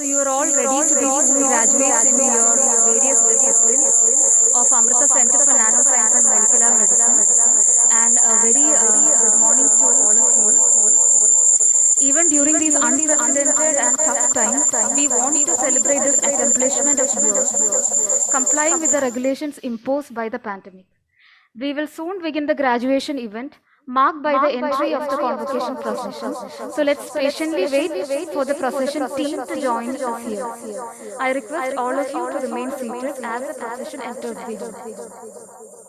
So you are all ready to become graduates in your various disciplines of Amrita Center for Nanoscience and Molecular Medicine. And a very good morning to all of you. Even during these unprecedented and tough times, we want to celebrate this accomplishment of yours, complying with the regulations imposed by the pandemic. We will soon begin the graduation event, marked by the entry of the convocation procession. So let's patiently wait for the procession team to join us here. I request all of you to remain seated as the procession enters the hall.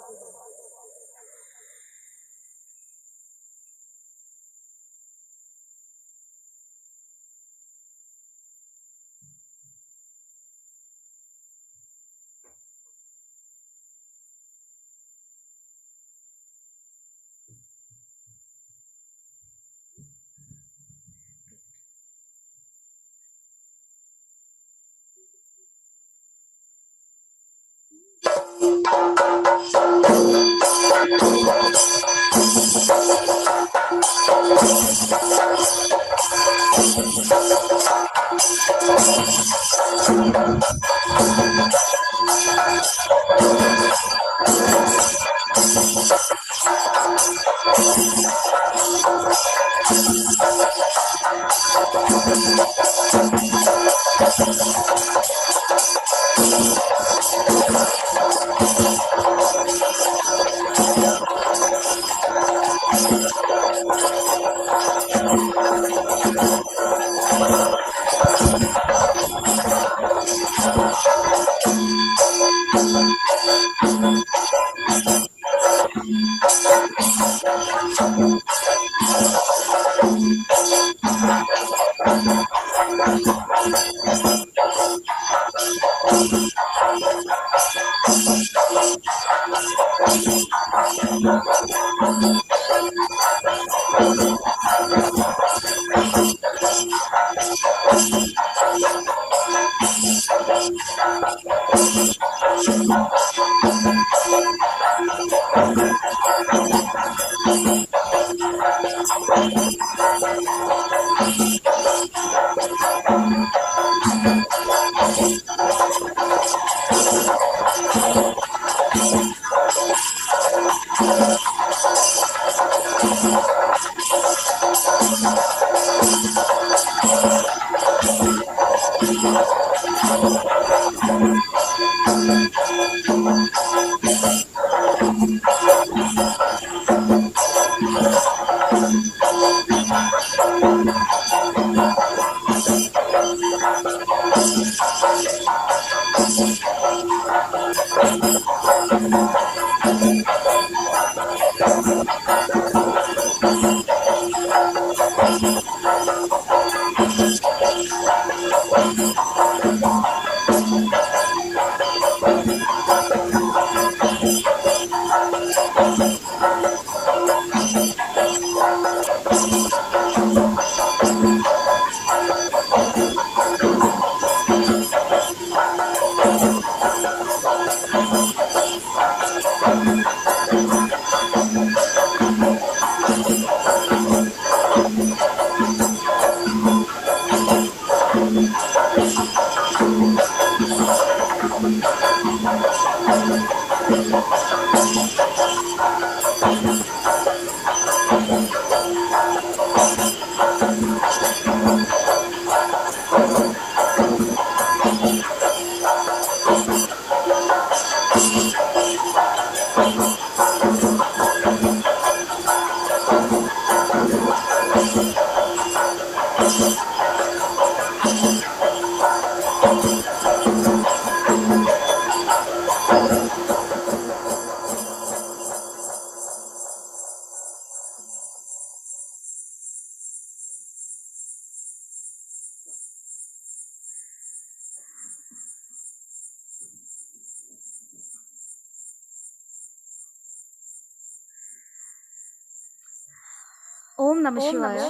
Om Namah Shivaya.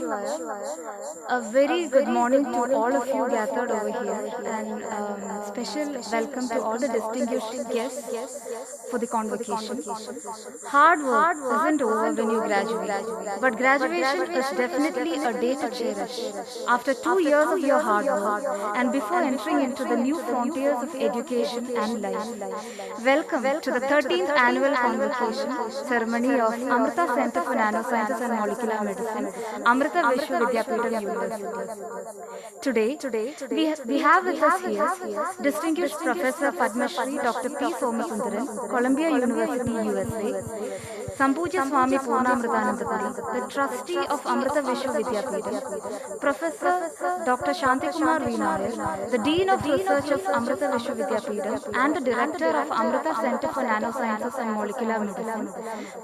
A very good morning to all of you gathered over here, and special welcome to all the distinguished guests for the convocation. Hard work isn't over when you graduate, but graduation is definitely a day to cherish. After 2 years of your hard work and before entering into the new frontiers of education and life, welcome to the 13th annual convocation ceremony of Amrita Center for Nanosciences and Molecular Medicine, Amrita Vishwa Vidyapeetham University. Today, we have with us here distinguished Professor Padma Shri Dr. P. Somasundaran, Columbia University, USA, Sampuja Swami Purnamritananda Puri, the Trustee of Amrita Vishwa Vidyapeetham, Professor Dr. Shantikumar V Nair, the Dean of Research of Amrita Vishwa Vidyapeetham and the Director of Amrita Center for Nanosciences and Molecular Medicine,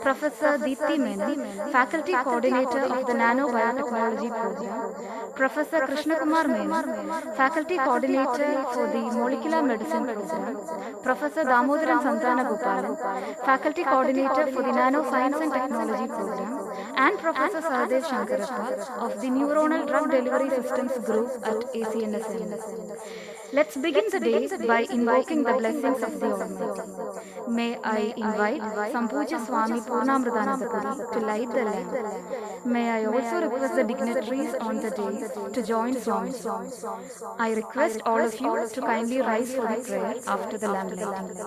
Professor Deepthi Menon, Faculty Coordinator of the Nanobiotechnology Program, Professor Krishnakumar Menon, Faculty Coordinator for the Molecular Medicine Program, Professor Damodaran Santana Gopalan, Faculty Coordinator for the Nanoscience and Technology Program, and Professor Saradev Shankarappa of the Neuronal Drug Delivery Systems Group at ACNSM. Let's begin the day by invoking the blessings of the Almighty. May I invite Sampuja Swami Purnamritananda Puri to light the lamp. May I also request the dignitaries on the day to join Swami. I request all of you to kindly rise for the prayer after the lamp lighting.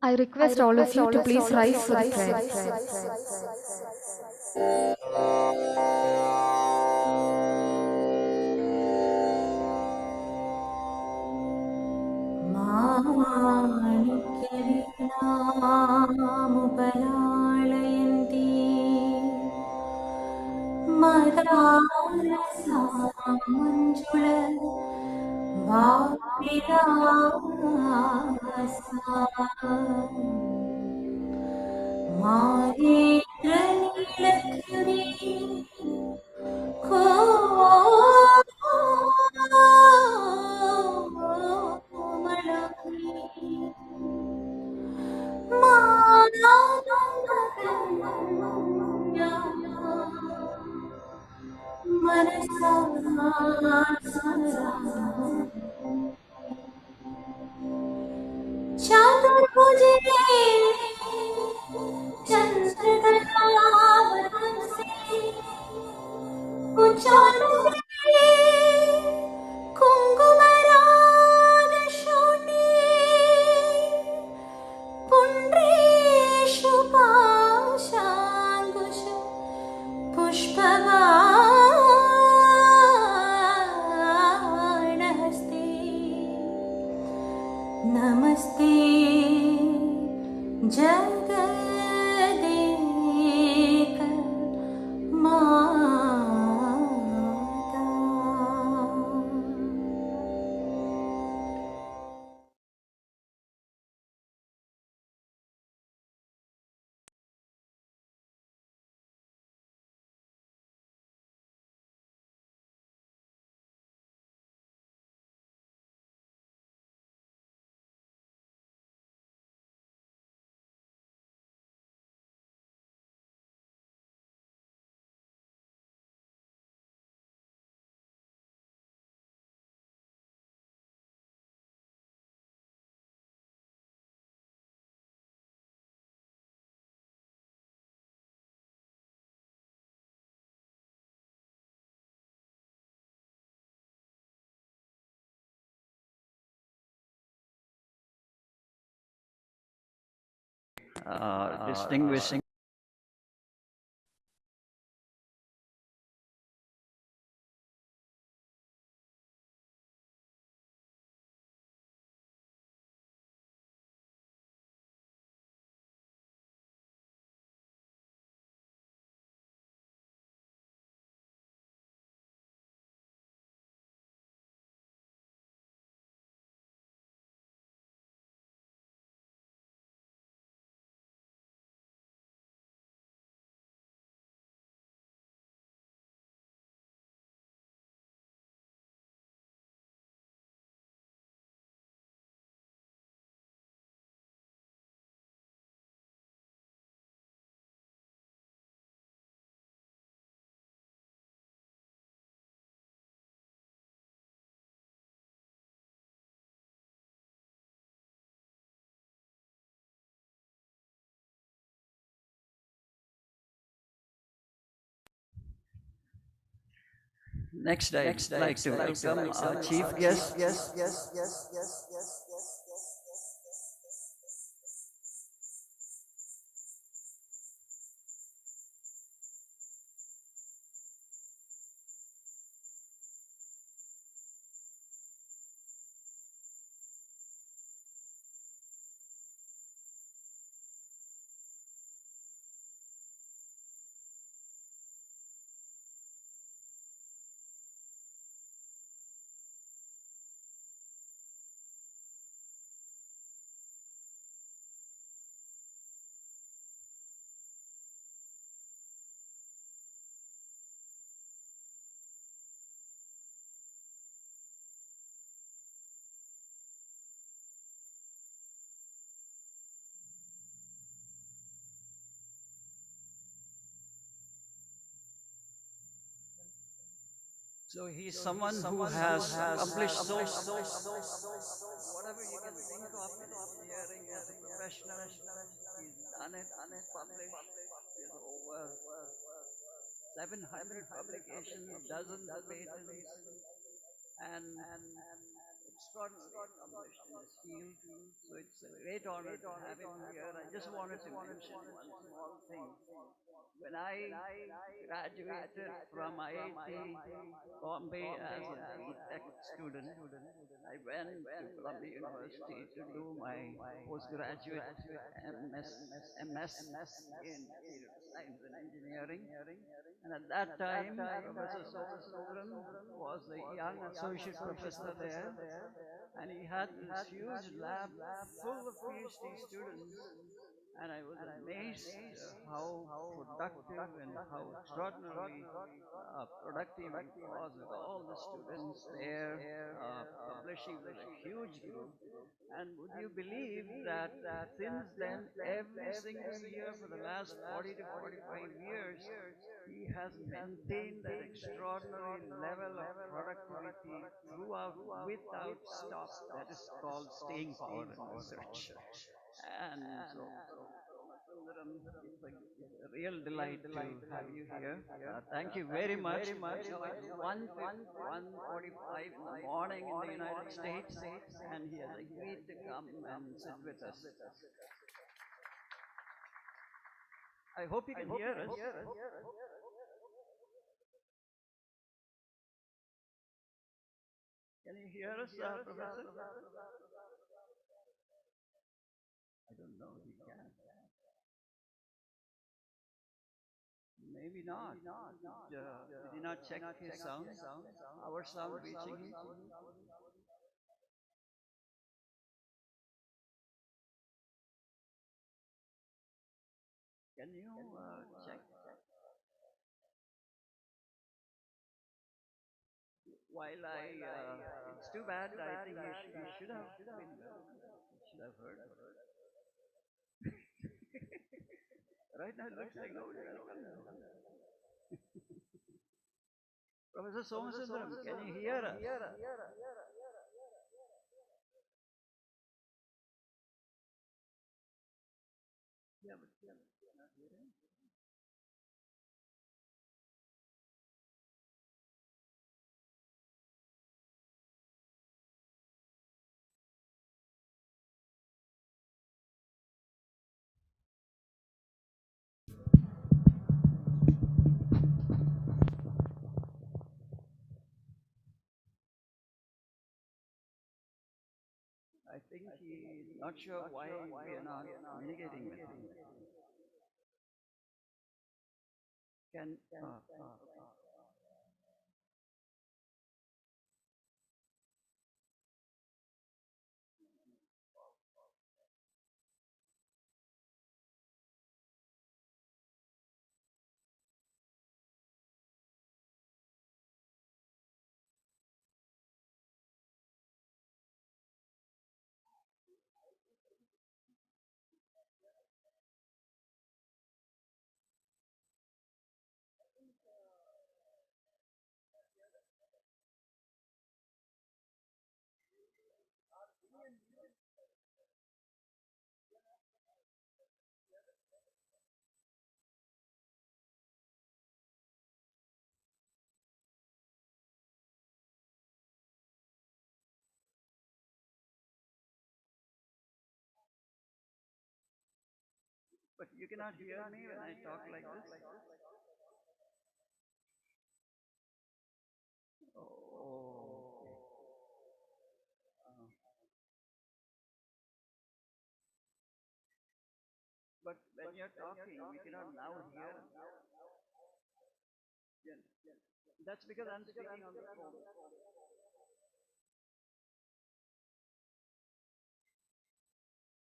I request all of you to please rise for the prayer. माणिक्यवीणामुपलाळयन्ती मदालसामञ्जुळ भाविलासा माहेन्द्रनीलद्युति कोमलाङ्गी मानवकन्या मनसा स्मरा चातुर्भुजे चन्द्रकलावतंसे कुचालने कुङ्कुमरागशोणे पुण्ड्रेषु पाशाङ्कुश पुष्पबाणहस्ते नमस्ते जगदेक माता। Distinguished Next, I'd like to welcome our chief guest. So he's someone who has accomplished so whatever you can think of in engineering as a professional, he's done it, published. He has over 700 publications, dozens of patents, and extraordinarily accomplished in his field. So it's a great honor to have him here. I just wanted to mention one small thing. When I graduated from IIT Bombay as a B.Tech student, I went to Columbia University to do my postgraduate MS in Computer Science and Engineering. And at that time, Professor Somasundaran was a young associate professor there, and he had this huge lab full of PhD students. And I was amazed how productive and how extraordinarily productive it was with all the students there publishing with a huge group. And would you believe that since then, every single year for the last 40 to 45 years, he has maintained that extraordinary level of productivity throughout without stop. That is called staying power in research. And so, Sundaram, it's a real delight to have you here. Thank you very much. You know, it's 1:45 in the morning in the United States, and he has agreed to come and sit with us. I hope you can hear us. Can you hear us, Professor? I don't know if he can. Maybe not. Did he not check his sound? Our sound reaching him? Can you check? While it's too bad. I think he should have been, should have heard. Right now it looks like nobody will come. Professor Somasundaram, can you hear us? Yeah, but not hearing. I think he's not sure why we are not communicating with him. Can But you cannot hear me when I talk like this? Oh, but when you're talking, we cannot now hear. Yeah. That's because I'm speaking on the phone.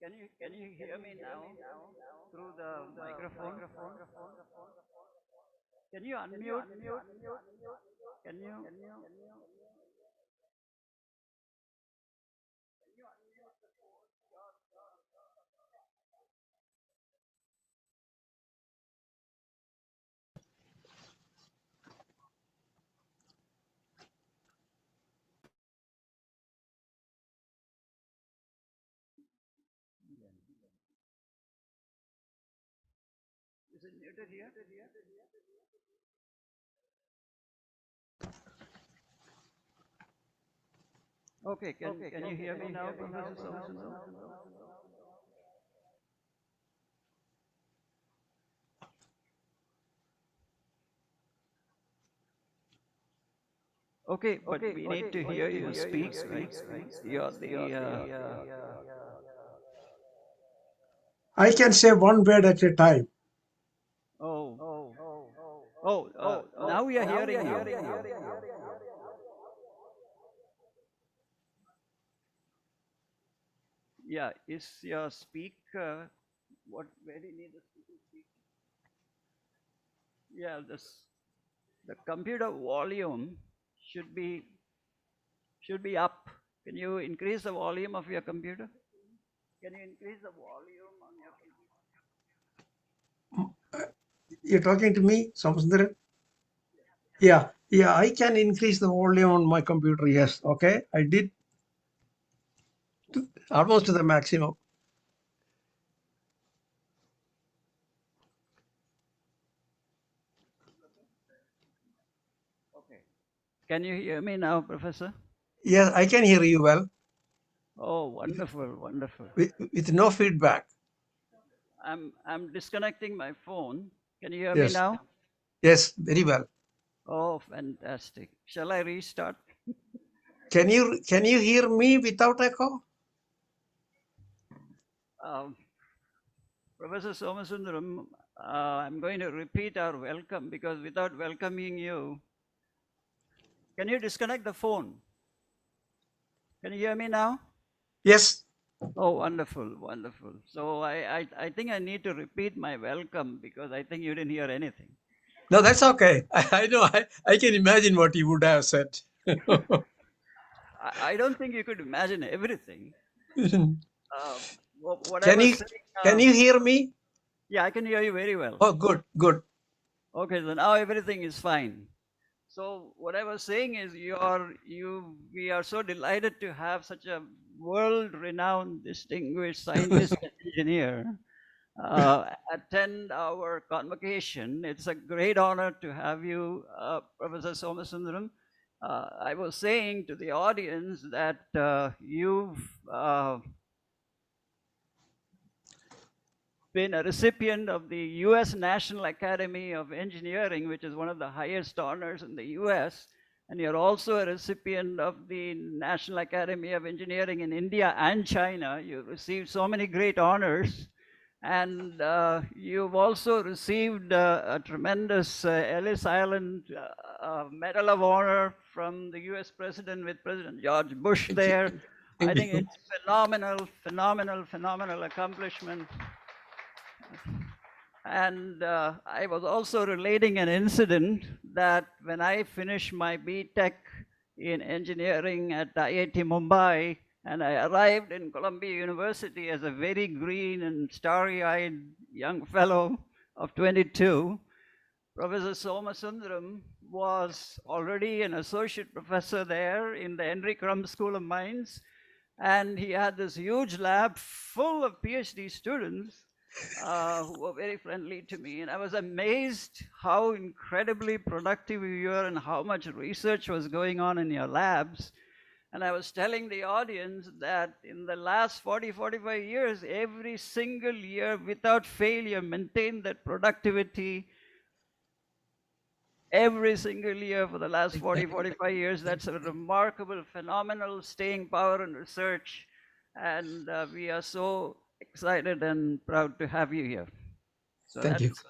Can you hear me now through the microphone? Can you unmute? Can you? Is it muted here? Okay, can you hear me now, Professor Somasundaran? Okay, but we need to hear you speak, right? You're the. I can say one word at a time. Oh, now we are hearing you. Yeah, is your speaker, where do you need the speaker? Yeah, the computer volume should be up. Can you increase the volume of your computer? Can you increase the volume on your computer? You're talking to me, Somasundaran? Yeah, I can increase the volume on my computer. Yes, okay. I did almost to the maximum. Okay. Can you hear me now, Professor? Yes, I can hear you well. Oh, wonderful, wonderful. With no feedback. I'm disconnecting my phone. Can you hear me Yes, now? yes, very well. Oh, fantastic. Shall I restart? Can you hear me without echo? Professor Somasundaram, I'm going to repeat our welcome because without welcoming you, can you disconnect the phone? Can you hear me now? Yes. Oh, wonderful, wonderful. So I think I need to repeat my welcome because I think you didn't hear anything. No, that's okay. I know. I can imagine what you would have said. I don't think you could imagine everything. What I Can was you saying. hear me? Yeah, I can hear you very well. Oh, good, good. Okay, so now everything is fine. So what I was saying is we are so delighted to have such a world-renowned, distinguished scientist and engineer attend our convocation. It's a great honor to have you, Professor Somasundaram. I was saying to the audience that you've been a recipient of the US National Academy of Engineering, which is one of the highest honors in the US. And you're also a recipient of the National Academy of Engineering in India and China. You received so many great honors. And you've also received a tremendous Ellis Island Medal of Honor from the US President with President George Bush there. I think it's phenomenal, phenomenal, phenomenal accomplishment. And I was also relating an incident that when I finished my B.Tech in engineering at IIT Mumbai, and I arrived in Columbia University as a very green and starry-eyed young fellow of 22, Professor Somasundaram was already an associate professor there in the Henry Krumb School of Mines, and he had this huge lab full of PhD students who were very friendly to me. And I was amazed how incredibly productive you were and how much research was going on in your labs. And I was telling the audience that in the last 40, 45 years, every single year without failure, maintained that productivity every single year for the last 40, 45 years. That's a remarkable, phenomenal staying power in research. And we are so excited and proud to have you here. So Thank you. that's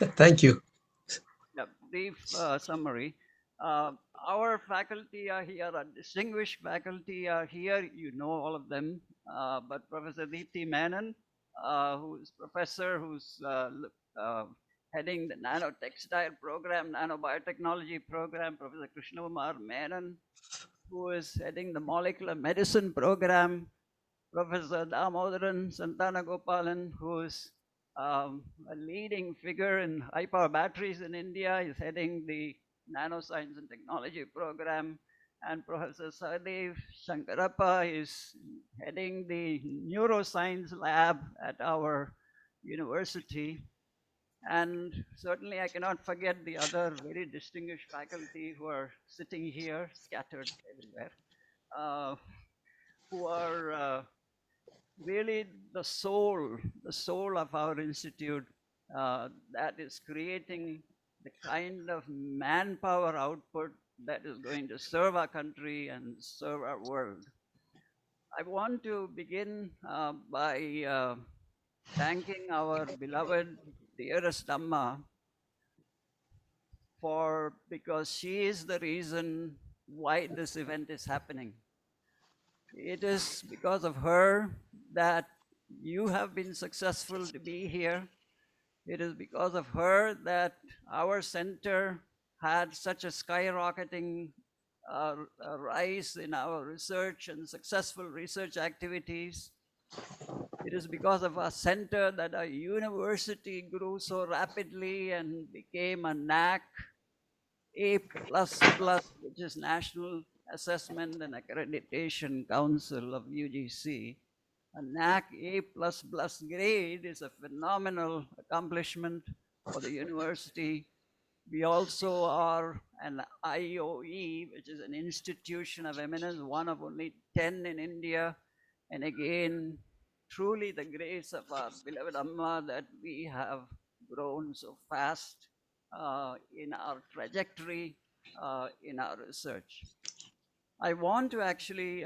my Thank you. brief summary. Our faculty are here, our distinguished faculty are here. You know all of them. But Professor Deepthi Menon, who's professor, who's heading the nanotextile program, nanobiotechnology program, Professor Krishnakumar Menon, who is heading the molecular medicine program, Professor Damodaran Santanagopalan, who is a leading figure in high power batteries in India, is heading the Nanoscience and Technology program, and Professor Sadev Shankarappa is heading the neuroscience lab at our university. And certainly I cannot forget the other very distinguished faculty who are sitting here, scattered everywhere, who are really the soul of our institute that is creating the kind of manpower output that is going to serve our country and serve our world. I want to begin by thanking our beloved dearest Amma because she is the reason why this event is happening. It is because of her that you have been successful to be here. It is because of her that our center had such a skyrocketing rise in our research and successful research activities. It is because of our center that our university grew so rapidly and became a NAC A++, which is National Assessment and Accreditation Council of UGC. A NAC A++ grade is a phenomenal accomplishment for the university. We also are an IOE, which is an institution of eminence, one of only 10 in India. And again, truly the grace of our beloved Amma that we have grown so fast in our trajectory, in our research. I want to actually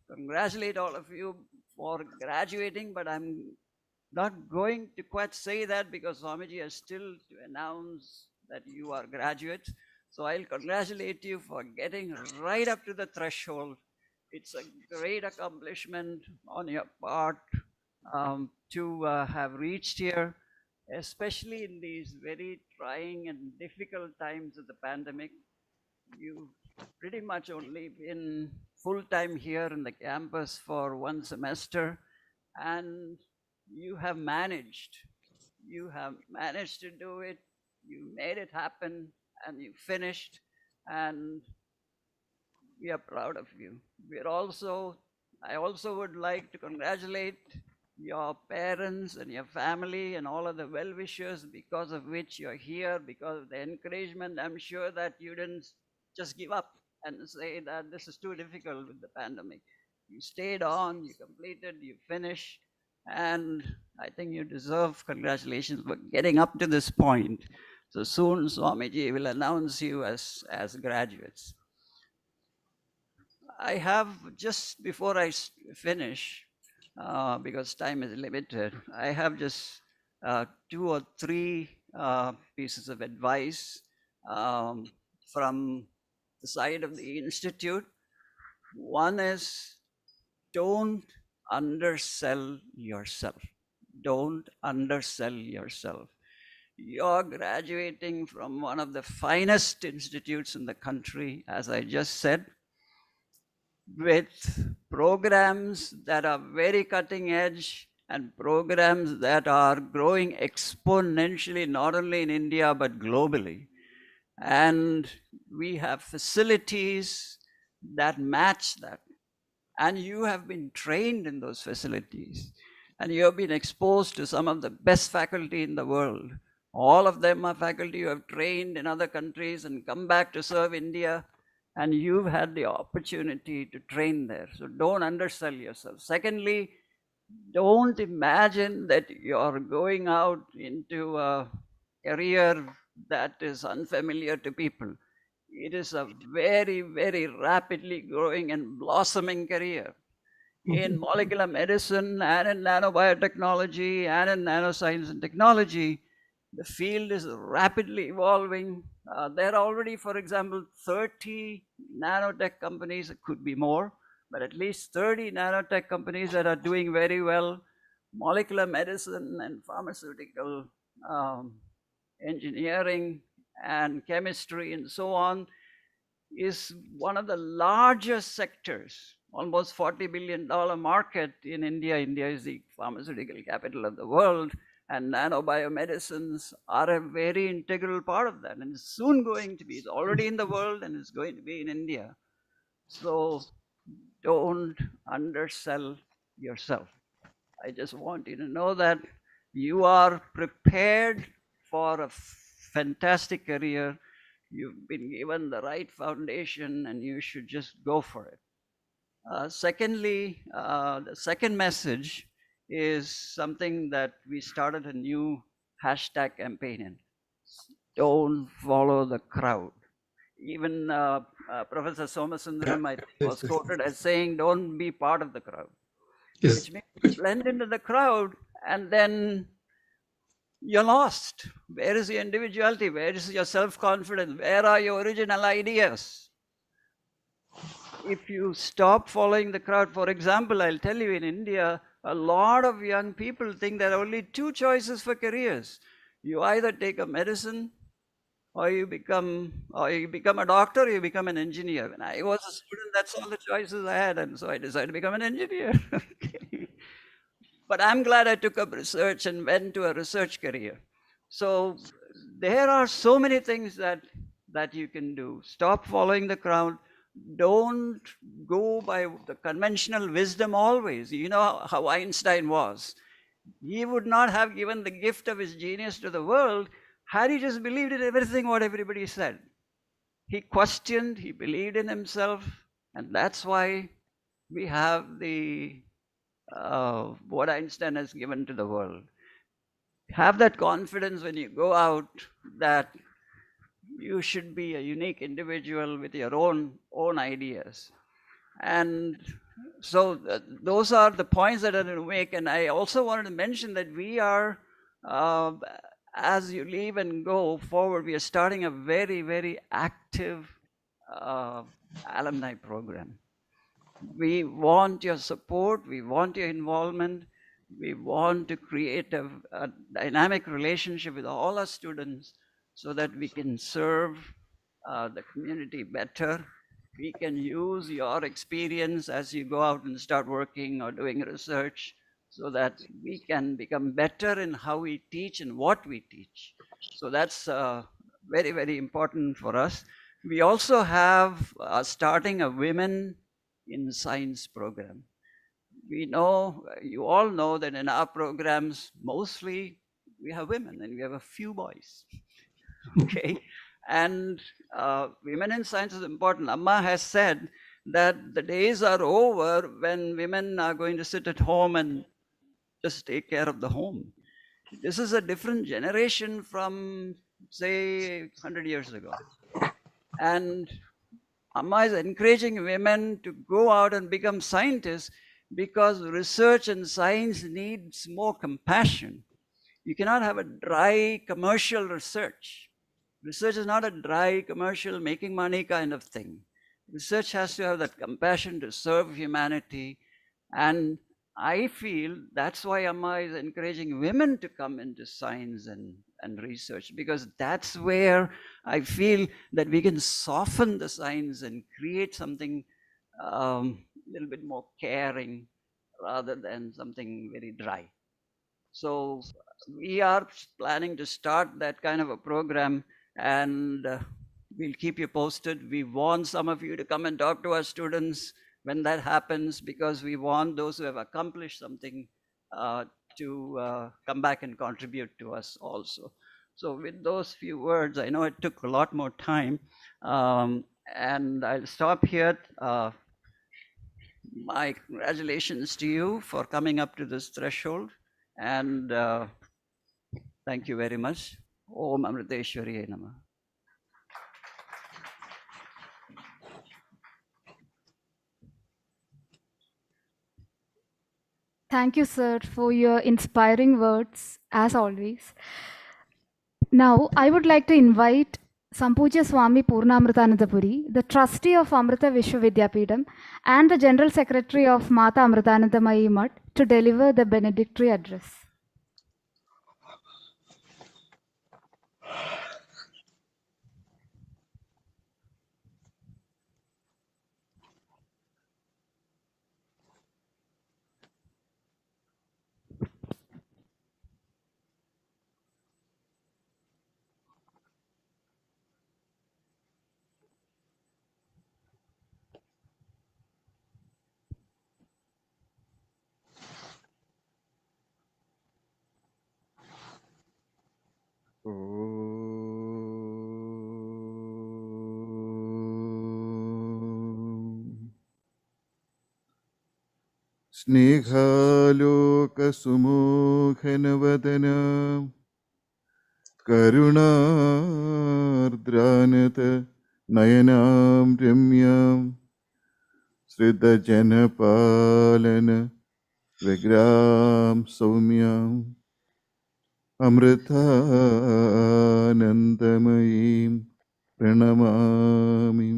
congratulate all of you for graduating, but I'm not going to quite say that because Swamiji has still to announce that you are graduates. So I'll congratulate you for getting right up to the threshold. It's a great accomplishment on your part to have reached here, especially in these very trying and difficult times of the pandemic. You've pretty much only been full-time here in the campus for one semester, and you have managed to do it. You made it happen and you finished, and we are proud of you. I also would like to congratulate your parents and your family and all of the well-wishers because of which you're here, because of the encouragement. I'm sure that you didn't just give up and say that this is too difficult with the pandemic. You stayed on, you completed, you finished, and I think you deserve congratulations for getting up to this point. So soon Swamiji will announce you as graduates. I have, just before I finish, because time is limited, I have just 2 or 3 pieces of advice from the side of the institute. One is, don't undersell yourself. Don't undersell yourself. You're graduating from one of the finest institutes in the country, as I just said, with programs that are very cutting edge and programs that are growing exponentially, not only in India, but globally. And we have facilities that match that. And you have been trained in those facilities. And you have been exposed to some of the best faculty in the world. All of them are faculty you have trained in other countries and come back to serve India. and you've had the opportunity to train there. So don't undersell yourself. Secondly, don't imagine that you're going out into a career that is unfamiliar to people. It is a very, very rapidly growing and blossoming career in molecular medicine and in nanobiotechnology and in nanoscience and technology. The field is rapidly evolving. There are already, for example, 30 nanotech companies, it could be more, but at least 30 nanotech companies that are doing very well. Molecular medicine and pharmaceutical um, engineering and chemistry and so on is one of the largest sectors, almost $40 billion market in India. India is the pharmaceutical capital of the world, and nanobiomedicines are a very integral part of that. And it's soon going to be, it's already in the world and it's going to be in India. So don't undersell yourself. I just want you to know that you are prepared for a fantastic career. You've been given the right foundation and you should just go for it. Secondly, the second message is something that we started a new hashtag campaign in. Don't follow the crowd. Even Professor Somasundaran was quoted as saying, don't be part of the crowd, Yes. which means blend into the crowd and then you're lost. Where is your individuality? Where is your self-confidence? Where are your original ideas? If you stop following the crowd, for example, I'll tell you, in India, a lot of young people think there are only two choices for careers. You either take a medicine or you become a doctor, or you become an engineer. When I was a student, that's all the choices I had, and so I decided to become an engineer. Okay. But I'm glad I took up research and went to a research career. So there are so many things that you can do. Stop following the crowd. Don't go by the conventional wisdom always. You know how Einstein was. He would not have given the gift of his genius to the world had he just believed in everything what everybody said. He questioned, he believed in himself, and that's why we have the what Einstein has given to the world. Have that confidence when you go out that you should be a unique individual with your own ideas. And so those are the points that I want to make. And I also wanted to mention that we are, as you leave and go forward, we are starting a very, very active alumni program. We want your support, we want your involvement, we want to create a dynamic relationship with all our students so that we can serve the community better. We can use your experience as you go out and start working or doing research so that we can become better in how we teach and what we teach. So that's very, very important for us. We also have starting a women in science program. We know, you all know that in our programs, mostly we have women and we have a few boys. Okay. And women in science is important. Amma has said that the days are over when women are going to sit at home and just take care of the home. This is a different generation from, say, 100 years ago. And Amma is encouraging women to go out and become scientists because research and science needs more compassion. You cannot have a dry commercial research. Research is not a dry commercial making money kind of thing. Research has to have that compassion to serve humanity. And I feel that's why Amma is encouraging women to come into science and research, because that's where I feel that we can soften the science and create something a little bit more caring rather than something very dry. So we are planning to start that kind of a program, and we'll keep you posted. We want some of you to come and talk to our students when that happens, because we want those who have accomplished something to come back and contribute to us also. So with those few words, I know it took a lot more time. And I'll stop here. My congratulations to you for coming up to this threshold. And thank you very much. Om Amriteshwari Namah. Thank you, sir, for your inspiring words, as always. Now, I would like to invite Sampuja Swami Purnamritananda Puri, the Trustee of Amrita Vishwa Vidyapeetham and the General Secretary of Mata Amritanandamayi Mutt, to deliver the benedictory address. സ്നേഹാലോകസുമോഹനവദന കരുണാർദ്രാനത നയനാം രമ്യാം ശ്രിതജനപാലന വ്യഗ്രാം സൗമ്യാം അമൃതാനന്ദമയീം പ്രണമാമി.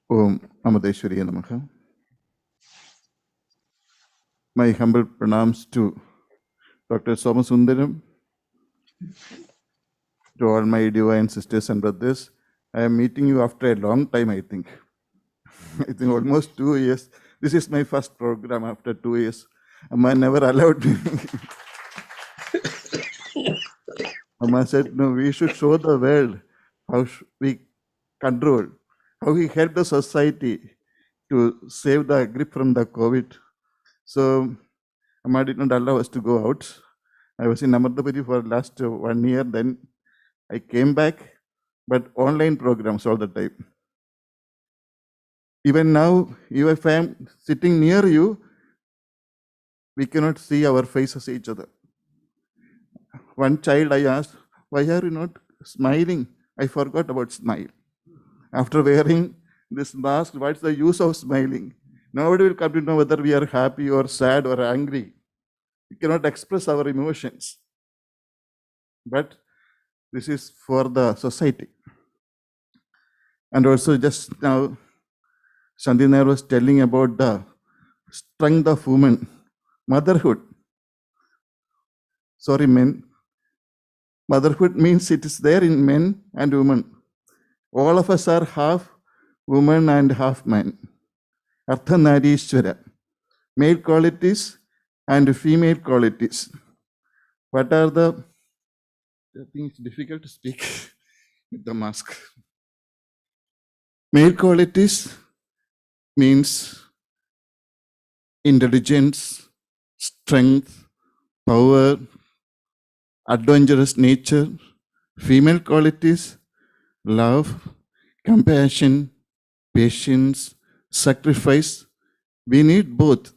Om Amriteshwari Namaha. My humble pranams to Dr. Somasundaran, to all my divine sisters and brothers. I am meeting you after a long time, I think. I think almost 2 years. This is my first program after 2 years. Amma never allowed me. Amma said, no, we should show the world how we control, how we help the society to save the grip from the COVID. So Amma did not allow us to go out. I was in Amrita for last 1 year. Then I came back, but online programs all the time. Even now, if I am sitting near you, we cannot see our faces each other. One child I asked, why are you not smiling? I forgot about smile. After wearing this mask, what's the use of smiling? Nobody will come to know whether we are happy or sad or angry. We cannot express our emotions. But this is for the society. And also just now, Shantikumar Nair was telling about the strength of women, motherhood. Sorry, men. Motherhood means it is there in men and women. All of us are half woman and half man. Arthanarishwara. Male qualities and female qualities. What are the... I think it's difficult to speak with the mask. Male qualities means intelligence, strength, power, adventurous nature. Female qualities, love, compassion, patience, sacrifice. We need both.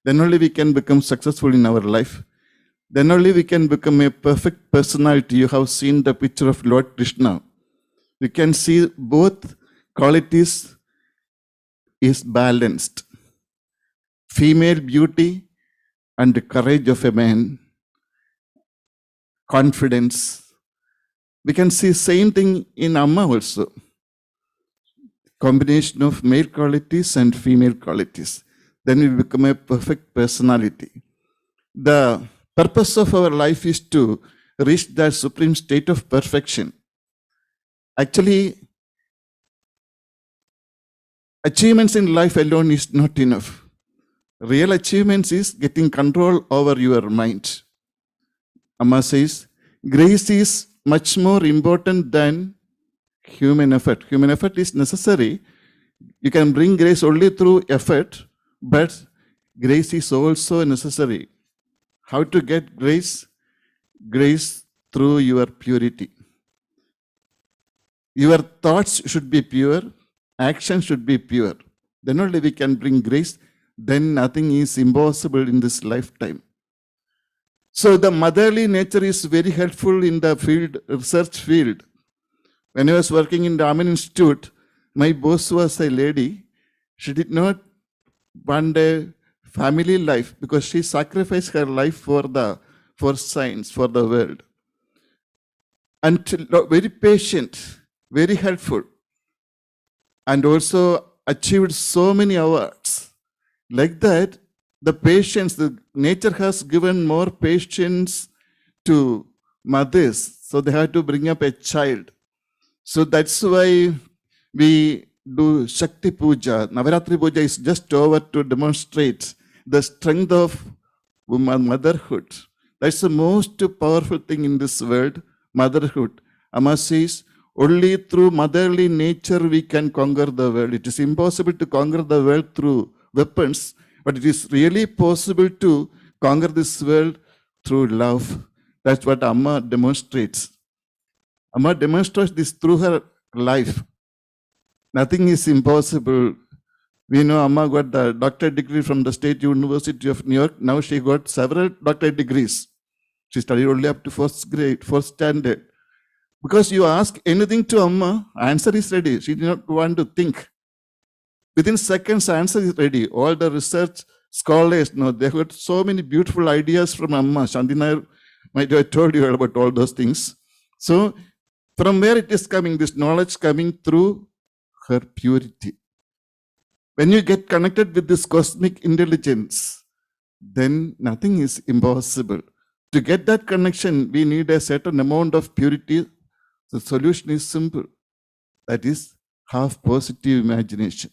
Then only we can become successful in our life. Then only we can become a perfect personality. You have seen the picture of Lord Krishna. You can see both qualities is balanced. Female beauty and the courage of a man, confidence. We can see same thing in Amma also. Combination of male qualities and female qualities. Then we become a perfect personality. The purpose of our life is to reach that supreme state of perfection. Actually, achievements in life alone is not enough. Real achievements is getting control over your mind. Amma says, grace is much more important than human effort. Human effort is necessary. You can bring grace only through effort, but grace is also necessary. How to get grace? Grace through your purity. Your thoughts should be pure, action should be pure. Then only we can bring grace. Then nothing is impossible in this lifetime. So the motherly nature is very helpful in the field, research field. When I was working in the Raman Institute, my boss was a lady. She did not want a family life because she sacrificed her life for science, for the world. And very patient, very helpful, and also achieved so many awards. Like that, the patience, the nature has given more patience to mothers, so they have to bring up a child. So that's why we do Shakti Puja. Navaratri Puja is just over to demonstrate the strength of motherhood. That's the most powerful thing in this world, motherhood. Amma says, only through motherly nature we can conquer the world. It is impossible to conquer the world through weapons, but it is really possible to conquer this world through love. That's what Amma demonstrates. Amma demonstrates this through her life. Nothing is impossible. We know Amma got the doctorate degree from the State University of New York. Now she got several doctorate degrees. She studied only up to first grade, first standard. Because you ask anything to Amma, answer is ready. She did not want to think. Within seconds, answer is ready. All the research scholars, they got so many beautiful ideas from Amma. Shanti Nair might have told you about all those things. So, from where it is coming, this knowledge coming through her purity. When you get connected with this cosmic intelligence, then nothing is impossible. To get that connection, we need a certain amount of purity. The solution is simple. That is, have positive imagination.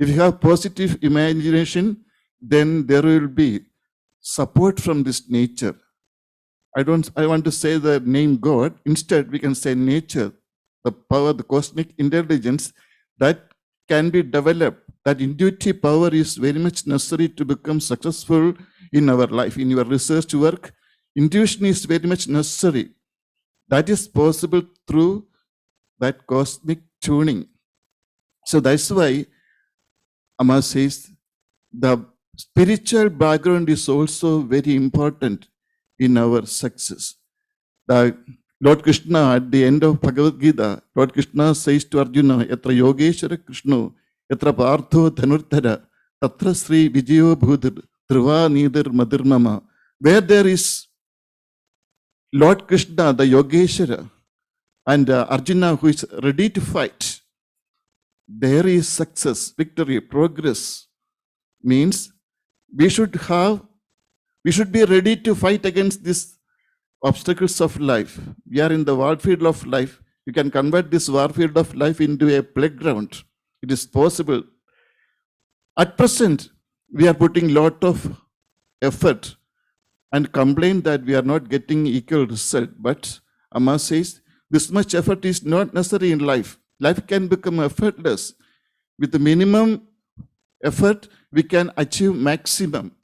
If you have positive imagination, then there will be support from this nature. I want to say the name God. Instead, we can say nature, the power, the cosmic intelligence that can be developed. That intuitive power is very much necessary to become successful in our life. In your research work, intuition is very much necessary. That is possible through that cosmic tuning. So that's why Amma says the spiritual background is also very important in our success. Lord Krishna, at the end of Bhagavad Gita, Lord Krishna says to Arjuna, Yatra Yogeshwara Krishno, Yatra Partho Dhanurtara, Tatra Sri Vijayo Bhudir, Dhruva Nidir Madhurmama. Where there is Lord Krishna, the Yogeshwara, and Arjuna who is ready to fight, there is success, victory, progress. Means we should be ready to fight against these obstacles of life. We are in the warfield of life. You can convert this warfield of life into a playground. It is possible. At present, we are putting a lot of effort and complain that we are not getting equal result. But Amma says, this much effort is not necessary in life. Life can become effortless. With the minimum effort, we can achieve maximum.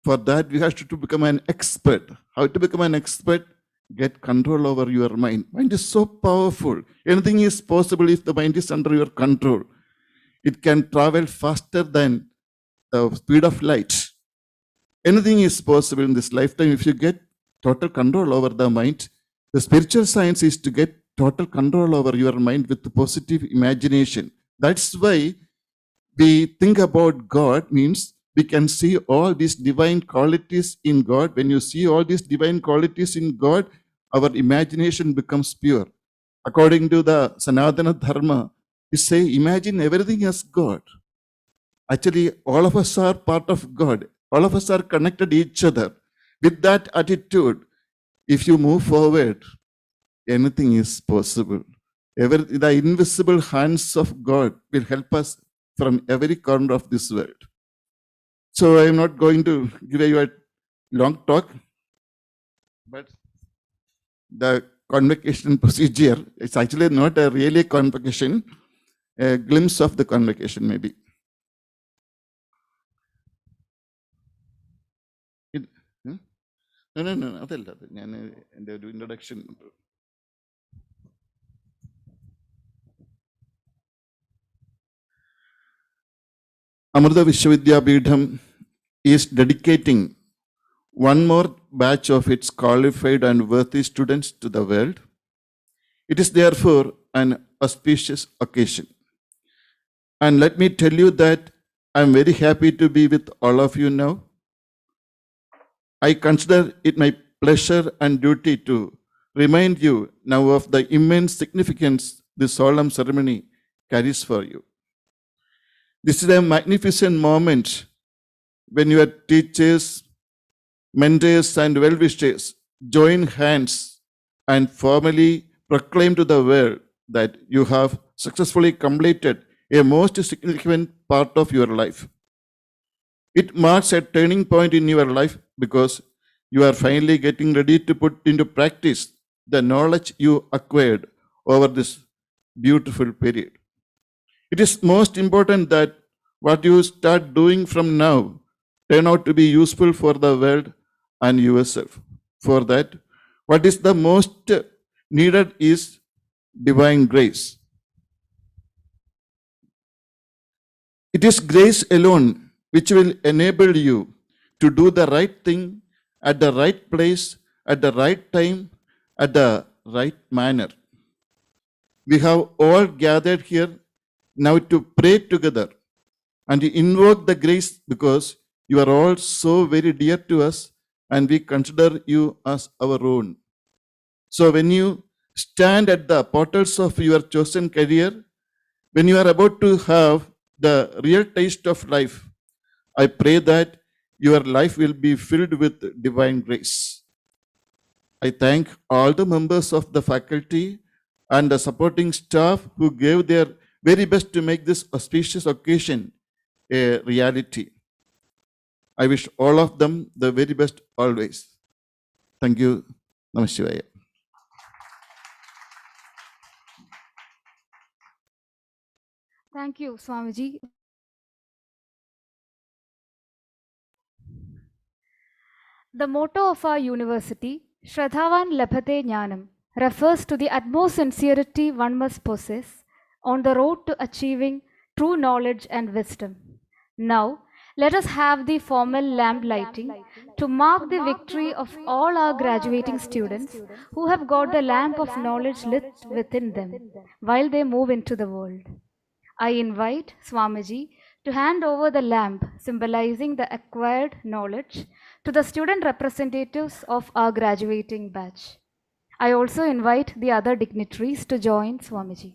For that, we have to become an expert. How to become an expert? Get control over your mind. Mind is so powerful. Anything is possible if the mind is under your control. It can travel faster than the speed of light. Anything is possible in this lifetime if you get total control over the mind. The spiritual science is to get total control over your mind with positive imagination. That's why we think about God, means we can see all these divine qualities in God. When you see all these divine qualities in God, our imagination becomes pure. According to the Sanatana Dharma, we say, imagine everything as God. Actually, all of us are part of God. All of us are connected to each other. With that attitude, if you move forward, anything is possible. The invisible hands of God will help us from every corner of this world. So I am not going to give you a long talk, but the convocation procedure, it's actually not a really convocation, a glimpse of the convocation maybe. No, അതല്ല അത് ഞാൻ എൻ്റെ ഒരു introduction. Amrita Vishwa Vidyapeetham is dedicating one more batch of its qualified and worthy students to the world. It is therefore an auspicious occasion. And let me tell you that I am very happy to be with all of you now. I consider it my pleasure and duty to remind you now of the immense significance this solemn ceremony carries for you. This is a magnificent moment when your teachers, mentors, and well-wishers join hands and formally proclaim to the world that you have successfully completed a most significant part of your life. It marks a turning point in your life because you are finally getting ready to put into practice the knowledge you acquired over this beautiful period. It is most important that what you start doing from now turn out to be useful for the world and yourself. For that, what is the most needed is divine grace. It is grace alone which will enable you to do the right thing at the right place, at the right time, at the right manner. We have all gathered here now to pray together and to invoke the grace because you are all so very dear to us and we consider you as our own. So when you stand at the portals of your chosen career, when you are about to have the real taste of life, I pray that your life will be filled with divine grace. I thank all the members of the faculty and the supporting staff who gave their very best to make this auspicious occasion a reality. I wish all of them the very best always. Thank you. Namaskar. Thank you, Swamiji. The motto of our university, Shraddhavan Labhate Jnanam, refers to the utmost sincerity one must possess on the road to achieving true knowledge and wisdom. Now, let us have the formal lamp lighting to mark the victory of all our graduating students who have got the lamp of knowledge lit within them while they move into the world. I invite Swamiji to hand over the lamp symbolizing the acquired knowledge to the student representatives of our graduating batch. I also invite the other dignitaries to join Swamiji.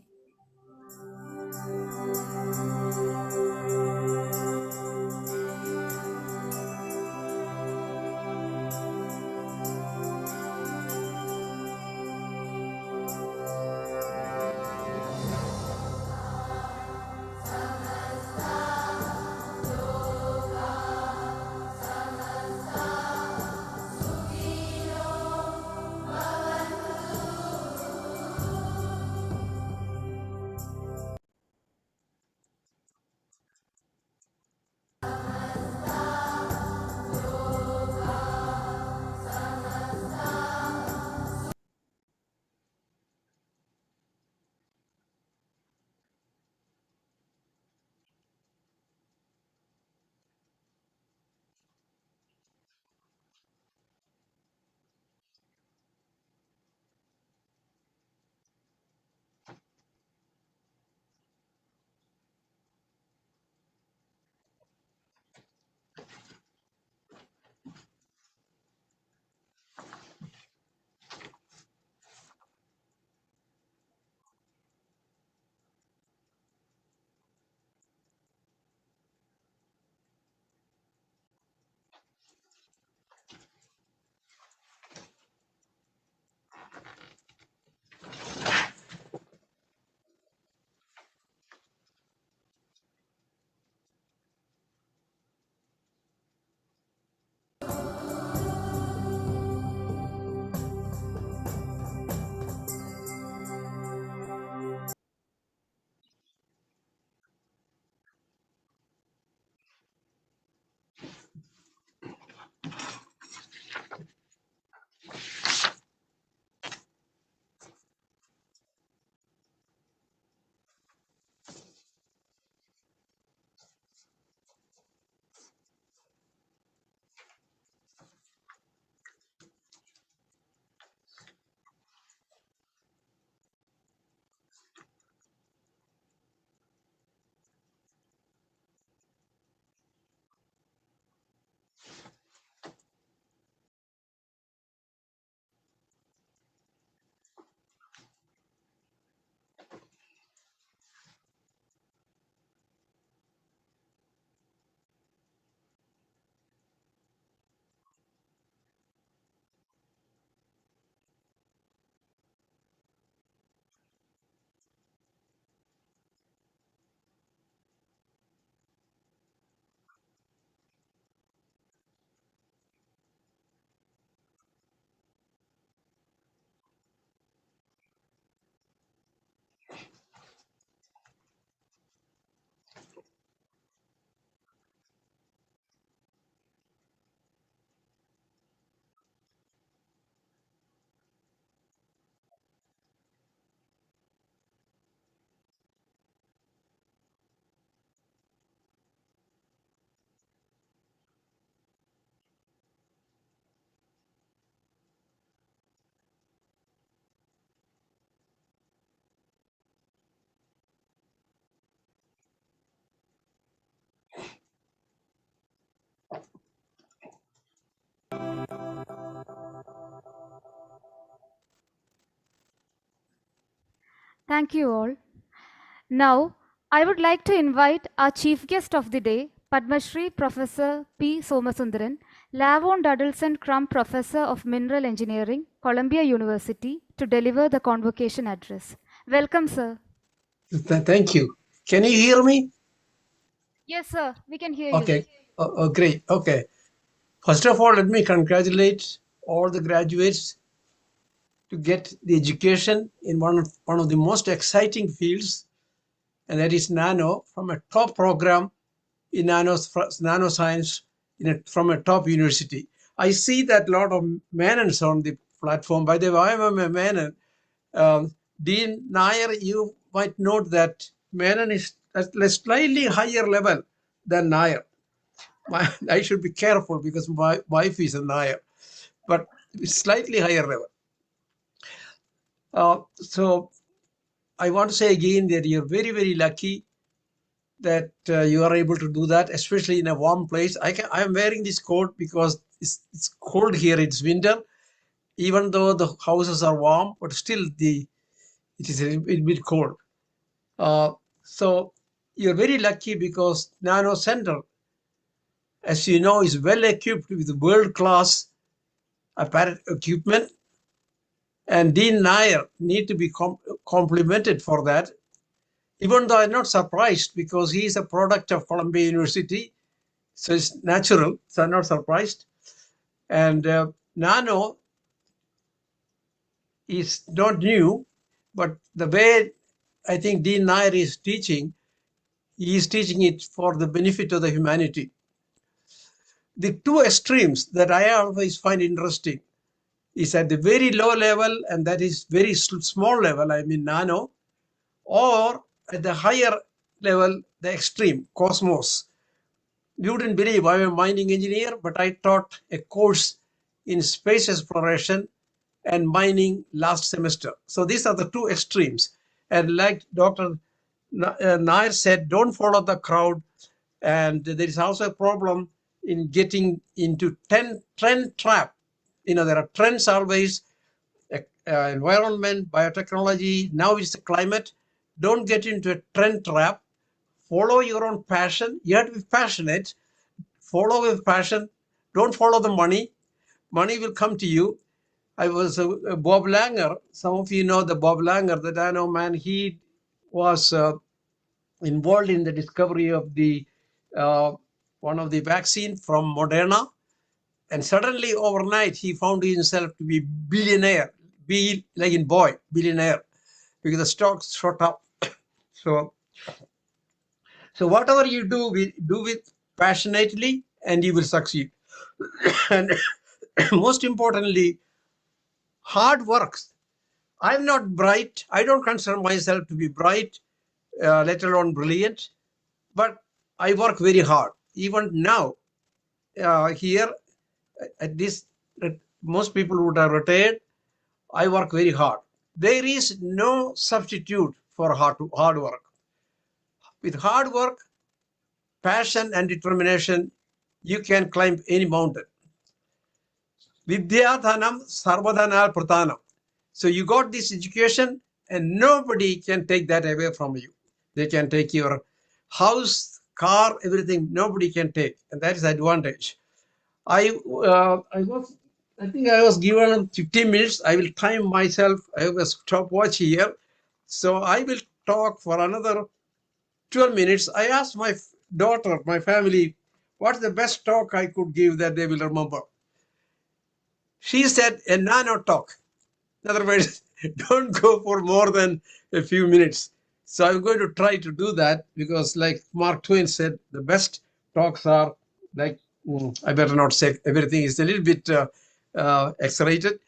Thank you all. Now, I would like to invite our chief guest of the day, Padma Shri Professor P. Somasundaran, LaVon Duddleson Krumb Professor of Mineral Engineering, Columbia University, to deliver the convocation address. Welcome, sir. Thank you. Can you hear me? Yes, sir. We can hear you. Okay. Great. Okay. First of all, let me congratulate all the graduates to get the education in one of the most exciting fields, and that is nano, from a top program in nanoscience from a top university. I see that a lot of Menons on the platform. By the way, I am a Menon. Dean Nair, you might note that Menon is at a slightly higher level than Nair. I should be careful because my wife is a Nair, but slightly higher level. So I want to say again that you're very, very lucky that you are able to do that, especially in a warm place. I am wearing this coat because it's cold here. It's winter, even though the houses are warm, but still it is a little bit cold. So you're very lucky because Nano Center, as you know, is well equipped with world-class equipment, and Dean Nair need to be complimented for that. Even though I'm not surprised because he is a product of Columbia University, so it's natural, so I'm not surprised. And Nano is not new, but the way I think Dean Nair is teaching, he is teaching it for the benefit of the humanity. The two extremes that I always find interesting is at the very low level, and that is very small level, I mean nano, or at the higher level, the extreme, cosmos. You wouldn't believe I'm a mining engineer, but I taught a course in space exploration and mining last semester. So these are the two extremes. And like Dr. Nair said, don't follow the crowd. And there is also a problem in getting into trend trap. You know, there are trends always, environment, biotechnology, now it's the climate. Don't get into a trend trap. Follow your own passion. You have to be passionate. Follow with passion. Don't follow the money. Money will come to you. I was Bob Langer. Some of you know the Bob Langer, the nano man. He was involved in the discovery of the one of the vaccine from Moderna, and suddenly overnight he found himself to be billionaire, be like in boy billionaire, because the stocks shot up. So whatever you do with passionately, and you will succeed. And most importantly, hard works. I'm not bright. I don't consider myself to be bright, let alone brilliant, but I work very hard. Even now, here at this, most people would have retired. I work very hard. There is no substitute for hard work. With hard work, passion, and determination, you can climb any mountain. Vidyadhanam sarvadhanal prathanam. So you got this education, and nobody can take that away from you. They can take your house, car, everything. Nobody can take, and that is the advantage. I think I was given 15 minutes. I will time myself. I have a stopwatch here, so I will talk for another 12 minutes. I asked my daughter, my family, what's the best talk I could give that they will remember. She said a nano talk. In other words, don't go for more than a few minutes. So I'm going to try to do that because, like Mark Twain said, the best talks are like, I better not say everything is a little bit exaggerated.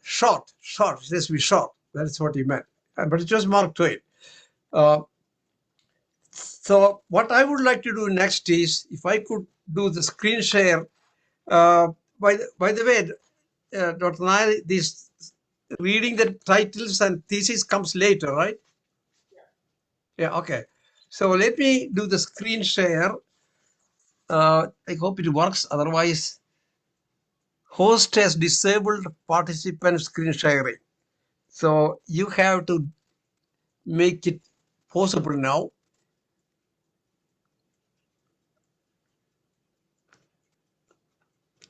Short, it has to be short. That's what he meant. But it was Mark Twain. So what I would like to do next is, if I could do the screen share. By the way, Dr. Nair, this reading the titles and thesis comes later, right? Yeah, okay. So let me do the screen share. I hope it works. Otherwise, host has disabled participant screen sharing. So you have to make it possible now.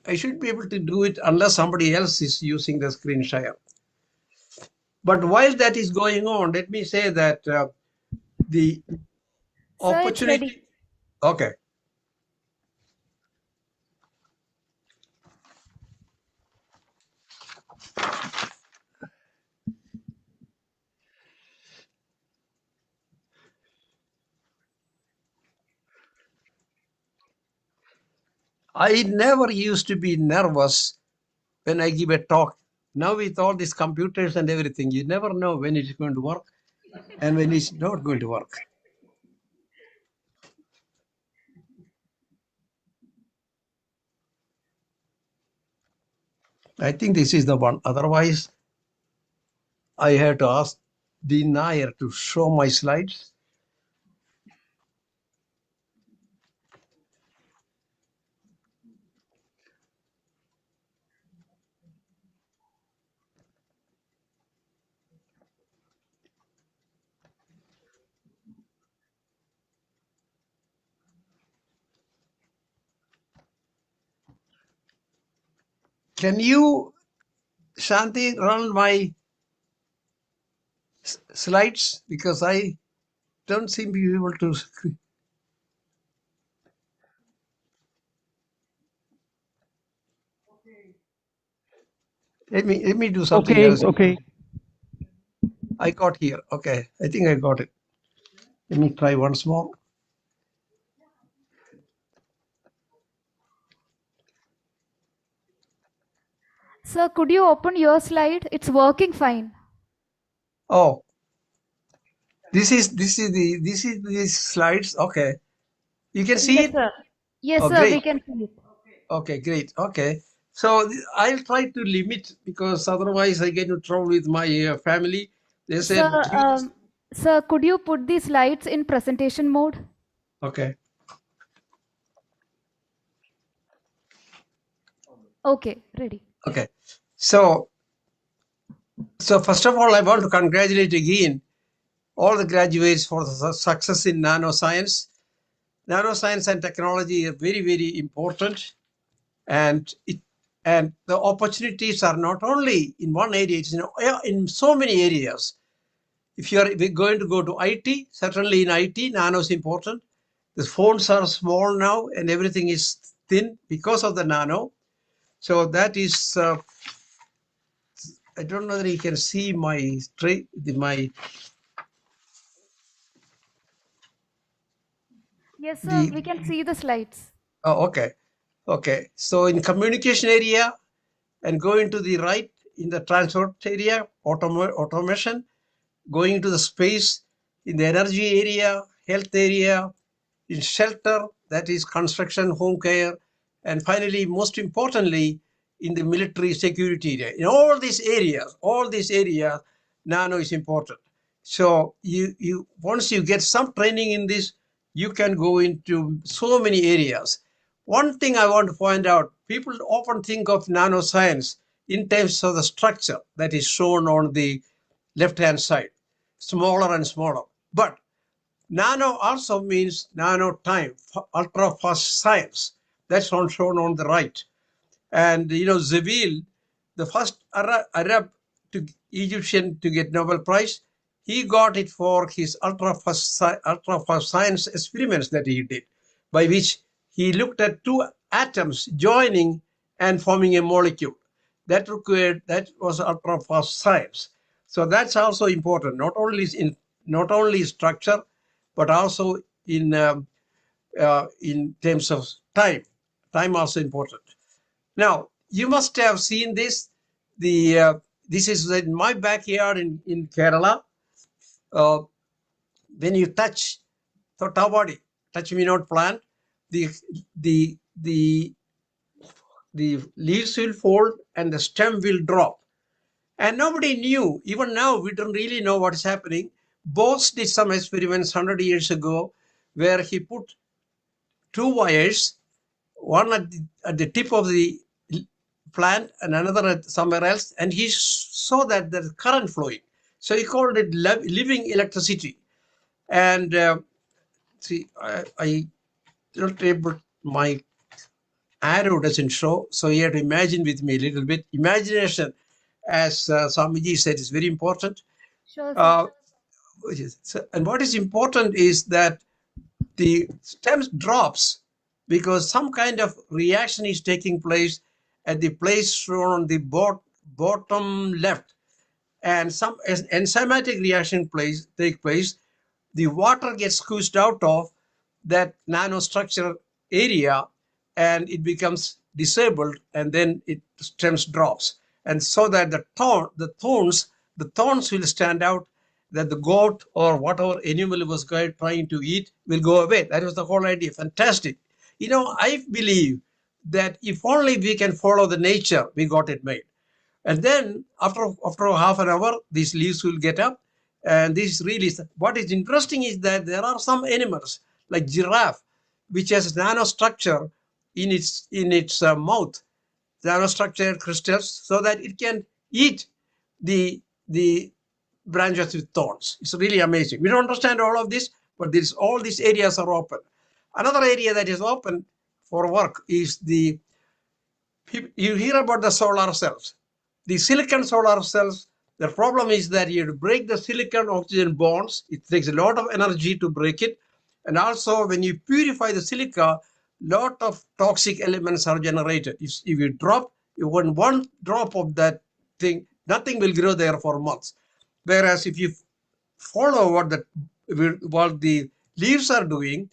I should be able to do it unless somebody else is using the screen share. But while that is going on, let me say that the Sir, it's ready. opportunity. Okay. I never used to be nervous when I give a talk. Now with all these computers and everything, you never know when it's going to work and when it's not going to work. I think this is the one. Otherwise, I have to ask Dean Nair to show my slides. Can you, Shanti, run my slides? Because I don't seem to be able to. Let me do something else. Okay. I got here. Okay, I think I got it. Let me try once more. Sir, could you open your slide? It's working fine. Oh, this is these slides. Okay, you can see Yes, it. sir. Yes, Oh, sir, great. we can see it. Okay, great. Okay, so I'll try to limit because otherwise I get into trouble with my family. They Sir, said, sir, could you put the slides in presentation mode? okay. Okay, ready. Okay, so first of all, I want to congratulate again all the graduates for the success in nanoscience. Nanoscience and technology are very, very important, and the opportunities are not only in one area, it's in so many areas. If you are going to go to IT, certainly in IT, nano is important. The phones are small now, and everything is thin because of the nano. So that is. I don't know that you can see my Yes, sir, the. we can see the slides. Oh, okay. So in communication area and going to the right in the transport area, automation, going to the space in the energy area, health area, in shelter, that is construction, home care, and finally, most importantly, in the military security area. In all these areas, nano is important. So you once you get some training in this, you can go into so many areas. One thing I want to point out, people often think of nanoscience in terms of the structure that is shown on the left-hand side, smaller and smaller. But nano also means nano time, ultra fast science. That's shown on the right. And Zavil, the first Arab Egyptian to get Nobel Prize, he got it for his ultra fast science experiments that he did, by which he looked at two atoms joining and forming a molecule. That was ultra fast science. So that's also important, not only structure, but also in terms of time. Time also important. Now, you must have seen this. This is in my backyard in Kerala. Uh, when you touch Tawadi, touch me not plant, the the the the leaves will fold and the stem will drop. And nobody knew. Even now, we don't really know what is happening. Bose did some experiments 100 years ago where he put two wires one at the tip of the plant and another at somewhere else, and he saw that there's current flowing. So he called it living electricity. And see, I not able, my arrow doesn't show, so you have to imagine with me a little bit. Imagination, as Swamiji said, is very important. Sure, sir. Uh, and what is important is that the stems drops because some kind of reaction is taking place at the place shown on the bottom left, and some enzymatic reaction take place. The water gets squeezed out of that nanostructure area and it becomes disabled, and then it stems drops, and so that the thorns will stand out, that the goat or whatever animal was trying to eat will go away. That was the whole idea. Fantastic. I believe that if only we can follow the nature, we got it made. And then after half an hour, these leaves will get up. And this really, what is interesting is that there are some animals like giraffe, which has nanostructure in its mouth, nanostructured crystals, so that it can eat the branches with thorns. It's really amazing. We don't understand all of this, but all these areas are open. Another area that is open for work is you hear about the solar cells. The silicon solar cells, the problem is that you have to break the silicon oxygen bonds. It takes a lot of energy to break it. And also when you purify the silica, lot of toxic elements are generated. If you drop one drop of that thing, nothing will grow there for months. Whereas if you follow what the leaves are doing,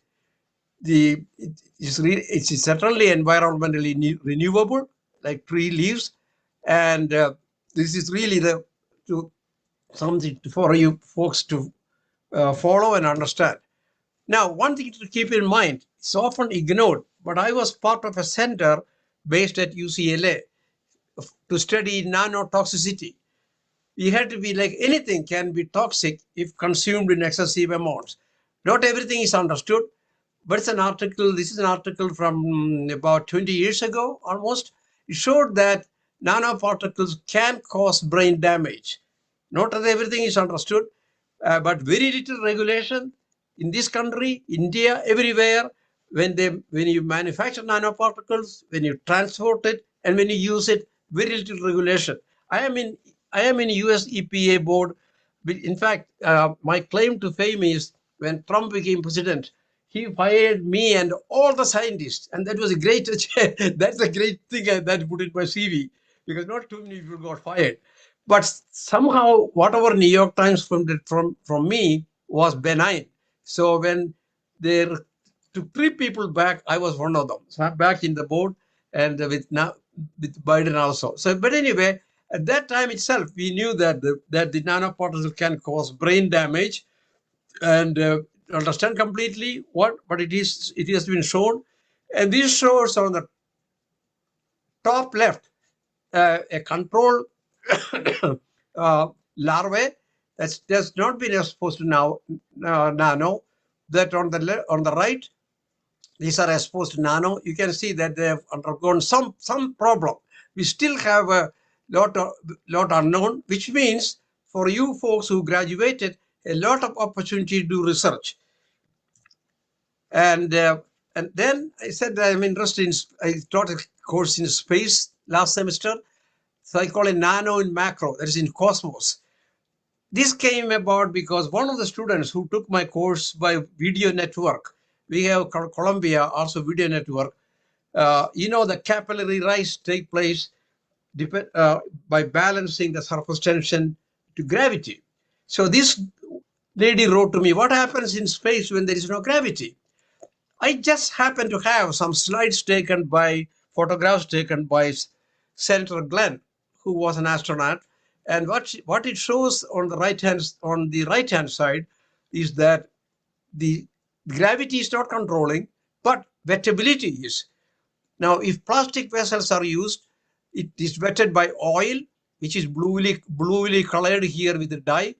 it's certainly environmentally renewable, like tree leaves, and this is really something for you folks to follow and understand. Now, one thing to keep in mind, it's often ignored, but I was part of a center based at UCLA to study nanotoxicity. You have to be like anything can be toxic if consumed in excessive amounts. Not everything is understood, but it's an article. This is an article from about 20 years ago almost. It showed that nanoparticles can cause brain damage. Not that everything is understood, but very little regulation in this country, India, everywhere. When you manufacture nanoparticles, when you transport it, and when you use it, very little regulation. I am in US EPA board. In fact, my claim to fame is when Trump became president, he fired me and all the scientists, and that was a great that's a great thing that put in my CV, because not too many people got fired. But somehow whatever New York Times from me was benign. So when they took 3 people back, I was one of them. So I'm back in the board, and with Biden also. So, but anyway, at that time itself, we knew that the nanoparticle can cause brain damage, and understand completely but it has been shown. And this shows on the top left a control larvae that's not been exposed to nano. That on the right, these are exposed to nano. You can see that they have undergone some problem. We still have a lot unknown, which means for you folks who graduated, a lot of opportunity to do research. And then I said I'm interested in. I taught a course in space last semester, so I call it nano in macro. That is in cosmos. This came about because one of the students who took my course by video network, we have Columbia also video network. The capillary rise take place by balancing the surface tension to gravity. So this lady wrote to me, what happens in space when there is no gravity? I just happened to have some photographs taken by Senator Glenn, who was an astronaut. And what it shows on the right hand side is that the gravity is not controlling, but wettability is. Now, if plastic vessels are used, it is wetted by oil, which is bluely colored here with the dye.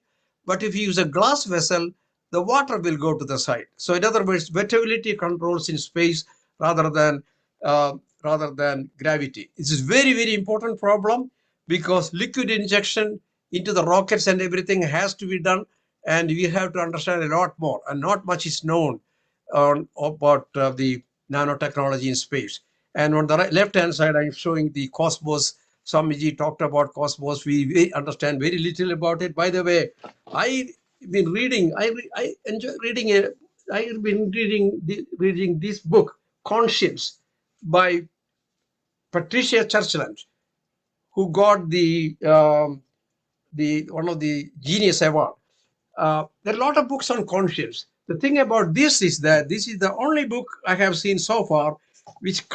But if you use a glass vessel, the water will go to the side. So in other words, wettability controls in space rather than rather than gravity. This is very, very important problem because liquid injection into the rockets and everything has to be done, and we have to understand a lot more, and not much is known about the nanotechnology in space. And on the left hand side, I'm showing the cosmos. Swamiji talked about cosmos. We understand very little about it. By the way, I've been reading. I enjoy reading. I've been reading this book, Conscience, by Patricia Churchland, who got the one of the Genius Award. There are a lot of books on conscience. The thing about this is that this is the only book I have seen so far which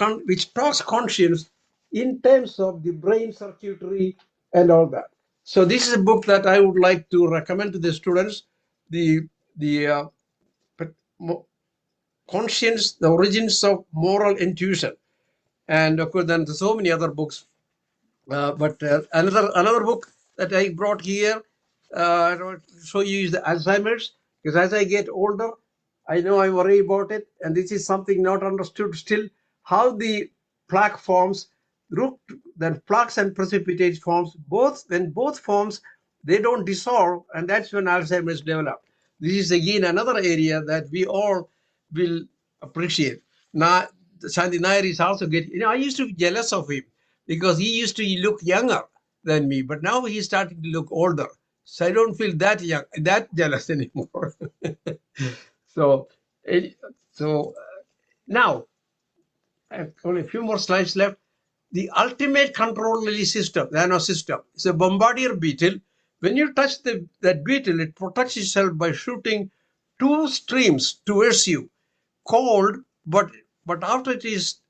talks conscience in terms of the brain circuitry and all that. So this is a book that I would like to recommend to the students. The conscience, the origins of moral intuition, and of course, then so many other books. But another book that I brought here to show you is the Alzheimer's, because as I get older, I know I worry about it, and this is something not understood still. How the plaque forms, then plaques and precipitate forms. When both forms, they don't dissolve, and that's when Alzheimer's develop. This is again another area that we all will appreciate. Now, Shanti Nair is also getting. I used to be jealous of him because he used to look younger than me, but now he's starting to look older. So I don't feel that jealous anymore. so, eh, now I have only a few more slides left. The ultimate control release system, nanosystem, is a bombardier beetle. When you touch that beetle, it protects itself by shooting two streams towards you, cold, but touches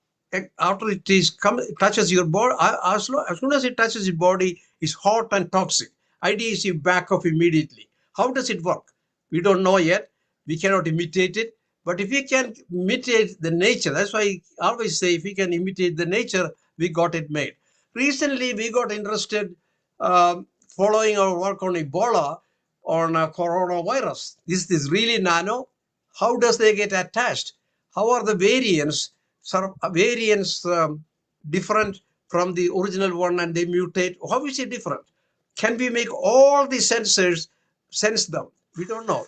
your body, as soon as it touches your body, it's hot and toxic. Idea is you back off immediately. How does it work? We don't know yet. We cannot imitate it. But if we can imitate the nature, that's why I always say if we can imitate the nature, we got it made. Recently, we got interested following our work on Ebola, on coronavirus. Is this really nano? How does they get attached? How are the variants different from the original one, and they mutate? How is it different? Can we make all the sensors sense them? We don't know.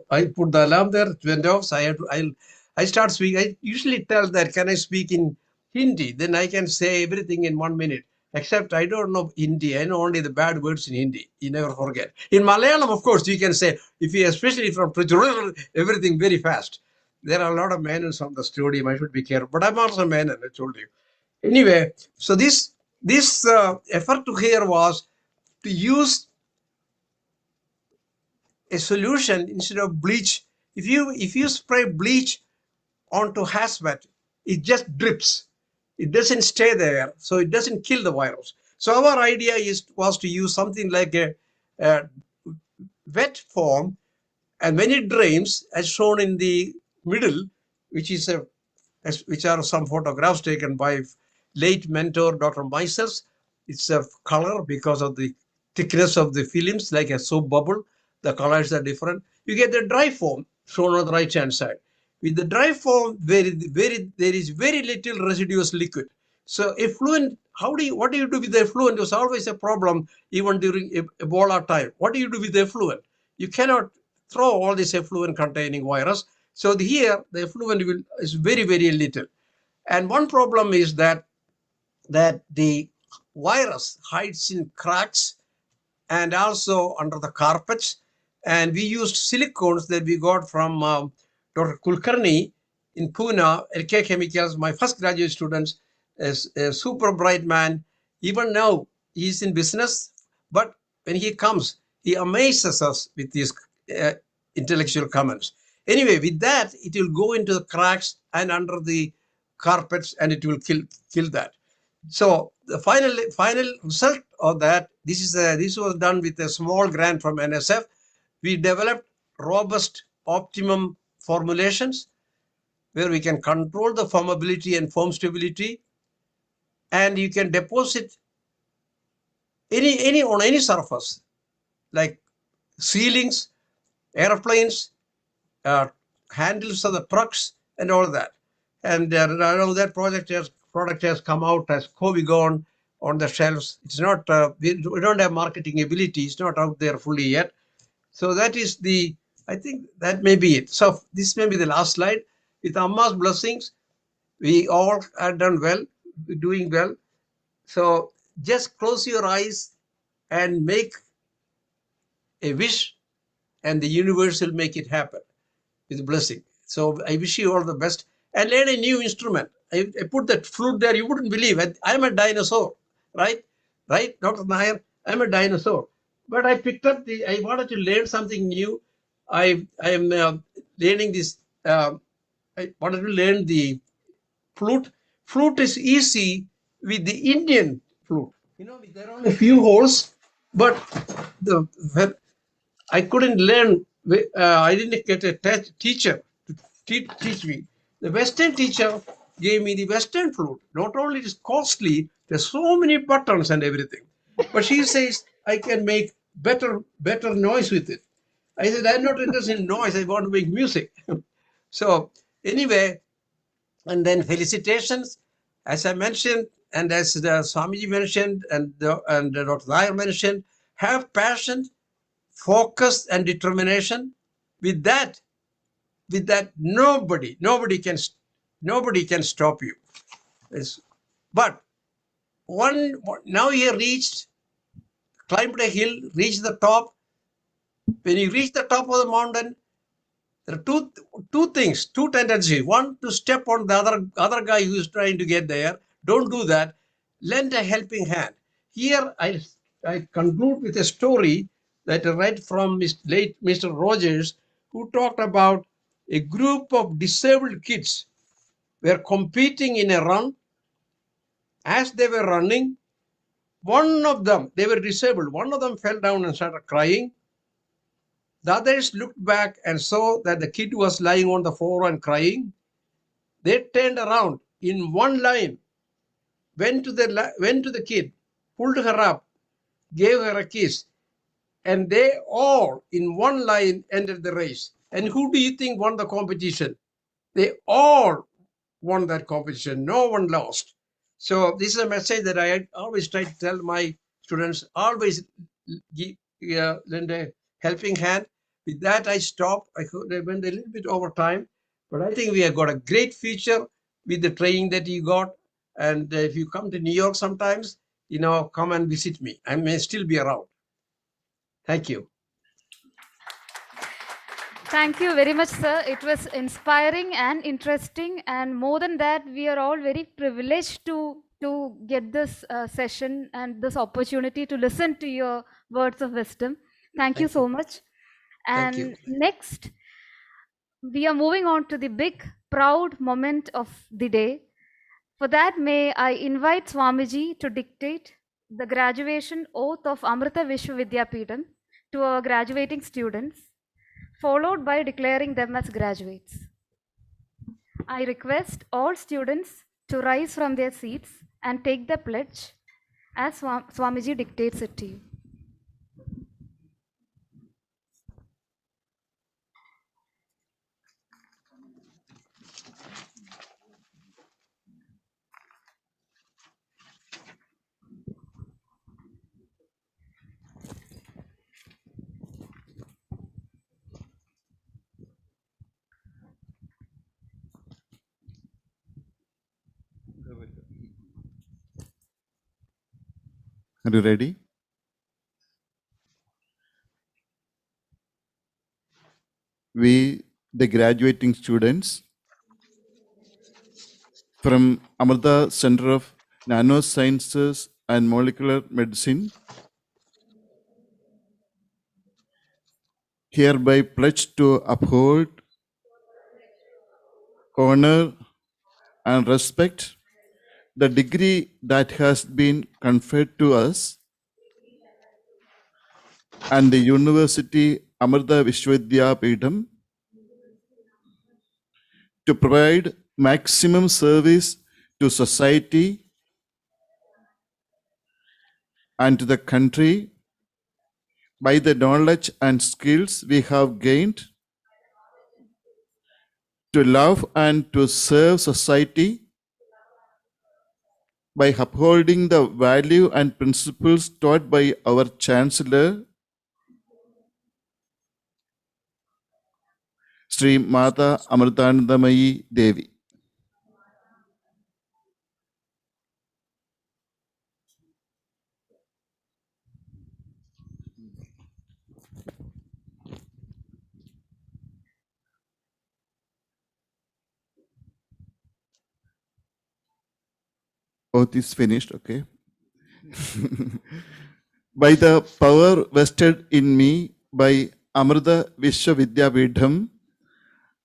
I put the alarm there, it went off. So I start speaking. I usually tell that, can I speak in Hindi? Then I can say everything in 1 minute. Except I don't know Hindi. I know only the bad words in Hindi. You never forget. In Malayalam, of course, you can say, especially from everything very fast. There are a lot of Menons on the studio. I should be careful. But I'm also Menon, I told you. Anyway, so this effort to here was to use a solution instead of bleach. If you spray bleach onto hazmat, it just drips. It doesn't stay there, so it doesn't kill the virus. So our idea was to use something like a wet form, and when it drains, as shown in the middle, which are some photographs taken by late mentor Dr. Meisels. It's a color because of the thickness of the films, like a soap bubble. The colors are different. You get the dry form shown on the right hand side. With the dry form, there is very little residuous liquid. So effluent, what do you do with the effluent? It was always a problem even during Ebola time. What do you do with the effluent? You cannot throw all this effluent containing virus. So here the effluent is very, very little. And one problem is that the virus hides in cracks and also under the carpets. And we used silicones that we got from Dr. Kulkarni in Pune, LK Chemicals, my first graduate students, is a super bright man. Even now, he's in business, but when he comes, he amazes us with these uh, intellectual comments. Anyway, with that, it will go into the cracks and under the carpets, and it will kill that. So the final result of that, this was done with a small grant from NSF. We developed robust optimum formulations where we can control the formability and form stability, and you can deposit on any surface like ceilings, airplanes, handles of the trucks, and all that. And now that product has come out as Covigon on the shelves. It's not, we don't have marketing ability. It's not out there fully yet. So that is I think that may be it. So this may be the last slide. With Amma's blessings, we all are done well, doing well. So just close your eyes and make a wish, and the universe will make it happen with blessing. So I wish you all the best, and learn a new instrument. I put that flute there. You wouldn't believe it. I'm a dinosaur, right? Right, Dr. Nair? I'm a dinosaur. But I picked up I wanted to learn something new. I am learning this. I wanted to learn the flute. Flute is easy with the Indian flute. You know, there are only a few holes, but I couldn't learn. I didn't get a teacher to teach me. The Western teacher gave me the Western flute. Not only it is costly, there's so many buttons and everything. But she says I can make better noise with it. I said, I'm not interested in noise. I want to make music. So anyway, and then felicitations, as I mentioned, and as the Swamiji mentioned, and Dr. Nair mentioned, have passion, focus, and determination. With that, nobody can stop you. But now you reached, climbed a hill, reached the top. When you reach the top of the mountain, there are two things, two tendencies. One, to step on the other guy who is trying to get there. Don't do that. Lend a helping hand. Here, I conclude with a story that I read from late Mr. Rogers, who talked about a group of disabled kids were competing in a run. As they were running, one of them, they were disabled, one of them fell down and started crying. The others looked back and saw that the kid was lying on the floor and crying. They turned around in one line, went to the kid, pulled her up, gave her a kiss, and they all in one line entered the race. And who do you think won the competition? They all won that competition. No one lost. So this is a message that I always try to tell my students. Always lend a helping hand. With that, I stop. I went a little bit over time, but I think we have got a great future with the training that you got. And if you come to New York sometimes, come and visit me. I may still be around. Thank you. Thank you very much, sir. It was inspiring and interesting. And more than that, we are all very privileged to get this session and this opportunity to listen to your words of wisdom. Thank you so much. Thank you. And next, we are moving on to the big, proud moment of the day. For that, may I invite Swamiji to dictate the graduation oath of Amrita Vishwa Vidyapeetham to our graduating students, followed by declaring them as graduates. I request all students to rise from their seats and take the pledge as Swamiji dictates it to you. Are you ready? We, the graduating students from Amrita Center of Nanosciences and Molecular Medicine, hereby pledge to uphold, honor, and respect the degree that has been conferred to us and the University Amrita Vishwa Vidyapeetham to provide maximum service to society and to the country by the knowledge and skills we have gained to love and to serve society by upholding the value and principles taught by our Chancellor, Sri Mata Amritanandamayi Devi. Oath is finished, okay. By the power vested in me by Amrita Vishwa Vidyapeetham,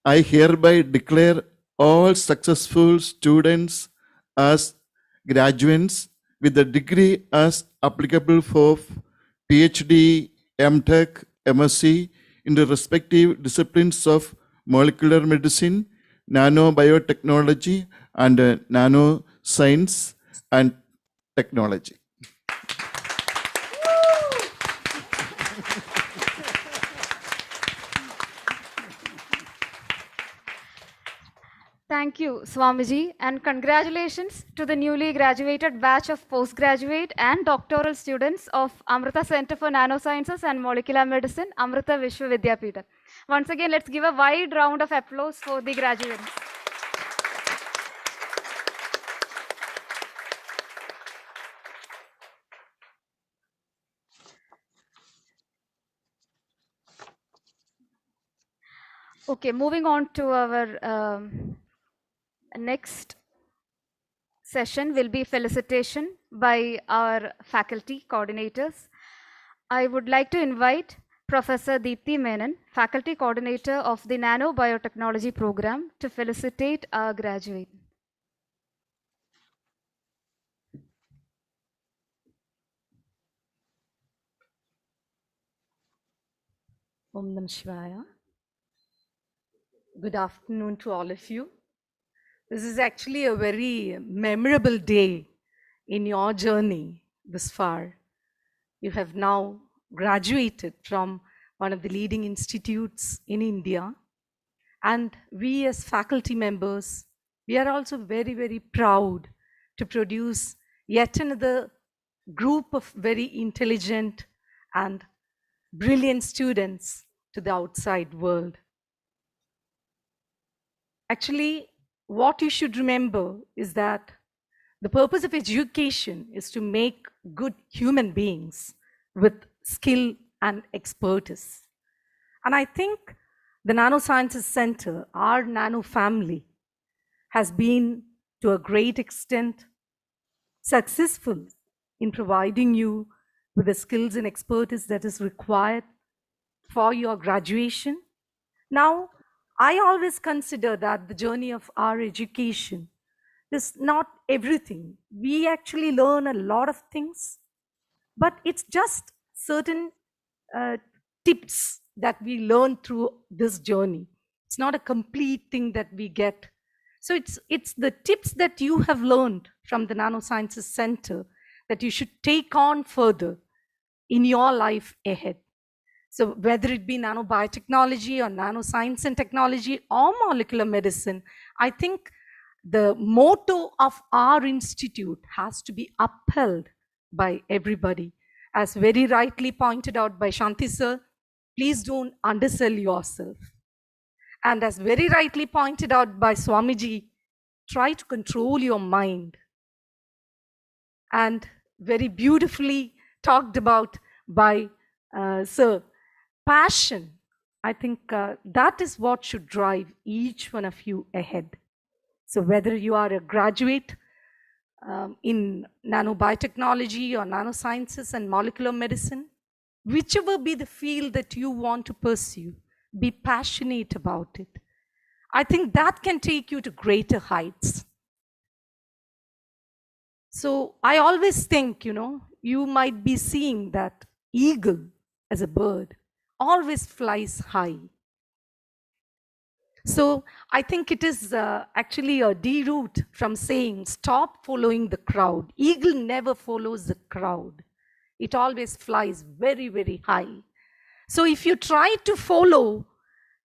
I hereby declare all successful students as graduates with the degree as applicable for PhD, MTech, MSc in the respective disciplines of molecular medicine, nanobiotechnology, and nanoscience and technology. Thank you, Swamiji, and congratulations to the newly graduated batch of postgraduate and doctoral students of Amrita Center for Nanosciences and Molecular Medicine, Amrita Vishwa Vidyapeetham. Once again, let's give a wide round of applause for the graduates. Okay, moving on to our next session will be felicitation by our faculty coordinators. I would like to invite Professor Deepthi Menon, Faculty Coordinator of the Nanobiotechnology Program, to felicitate our graduate. Om Nam Shivaya. Good afternoon to all of you. This is actually a very memorable day in your journey this far. You have now graduated from one of the leading institutes in India. And we as faculty members, we are also very, very proud to produce yet another group of very intelligent and brilliant students to the outside world. Actually, what you should remember is that the purpose of education is to make good human beings with skill and expertise. And I think the Nanosciences Center, our nano family, has been to a great extent successful in providing you with the skills and expertise that is required for your graduation. Now, I always consider that the journey of our education is not everything. We actually learn a lot of things, but it's just certain tips that we learn through this journey. It's not a complete thing that we get. So it's the tips that you have learned from the Nanosciences Center that you should take on further in your life ahead. So whether it be nanobiotechnology or nanoscience and technology or molecular medicine, I think the motto of our institute has to be upheld by everybody. As very rightly pointed out by Shanti sir, please don't undersell yourself. And as very rightly pointed out by Swamiji, try to control your mind. And very beautifully talked about by Sir, passion. I think that is what should drive each one of you ahead. So whether you are a graduate in nanobiotechnology or nanosciences and molecular medicine, whichever be the field that you want to pursue, be passionate about it. I think that can take you to greater heights. So I always think, you might be seeing that eagle as a bird always flies high. So I think it is actually a deroot from saying, stop following the crowd. Eagle never follows the crowd. It always flies very, very high. So if you try to follow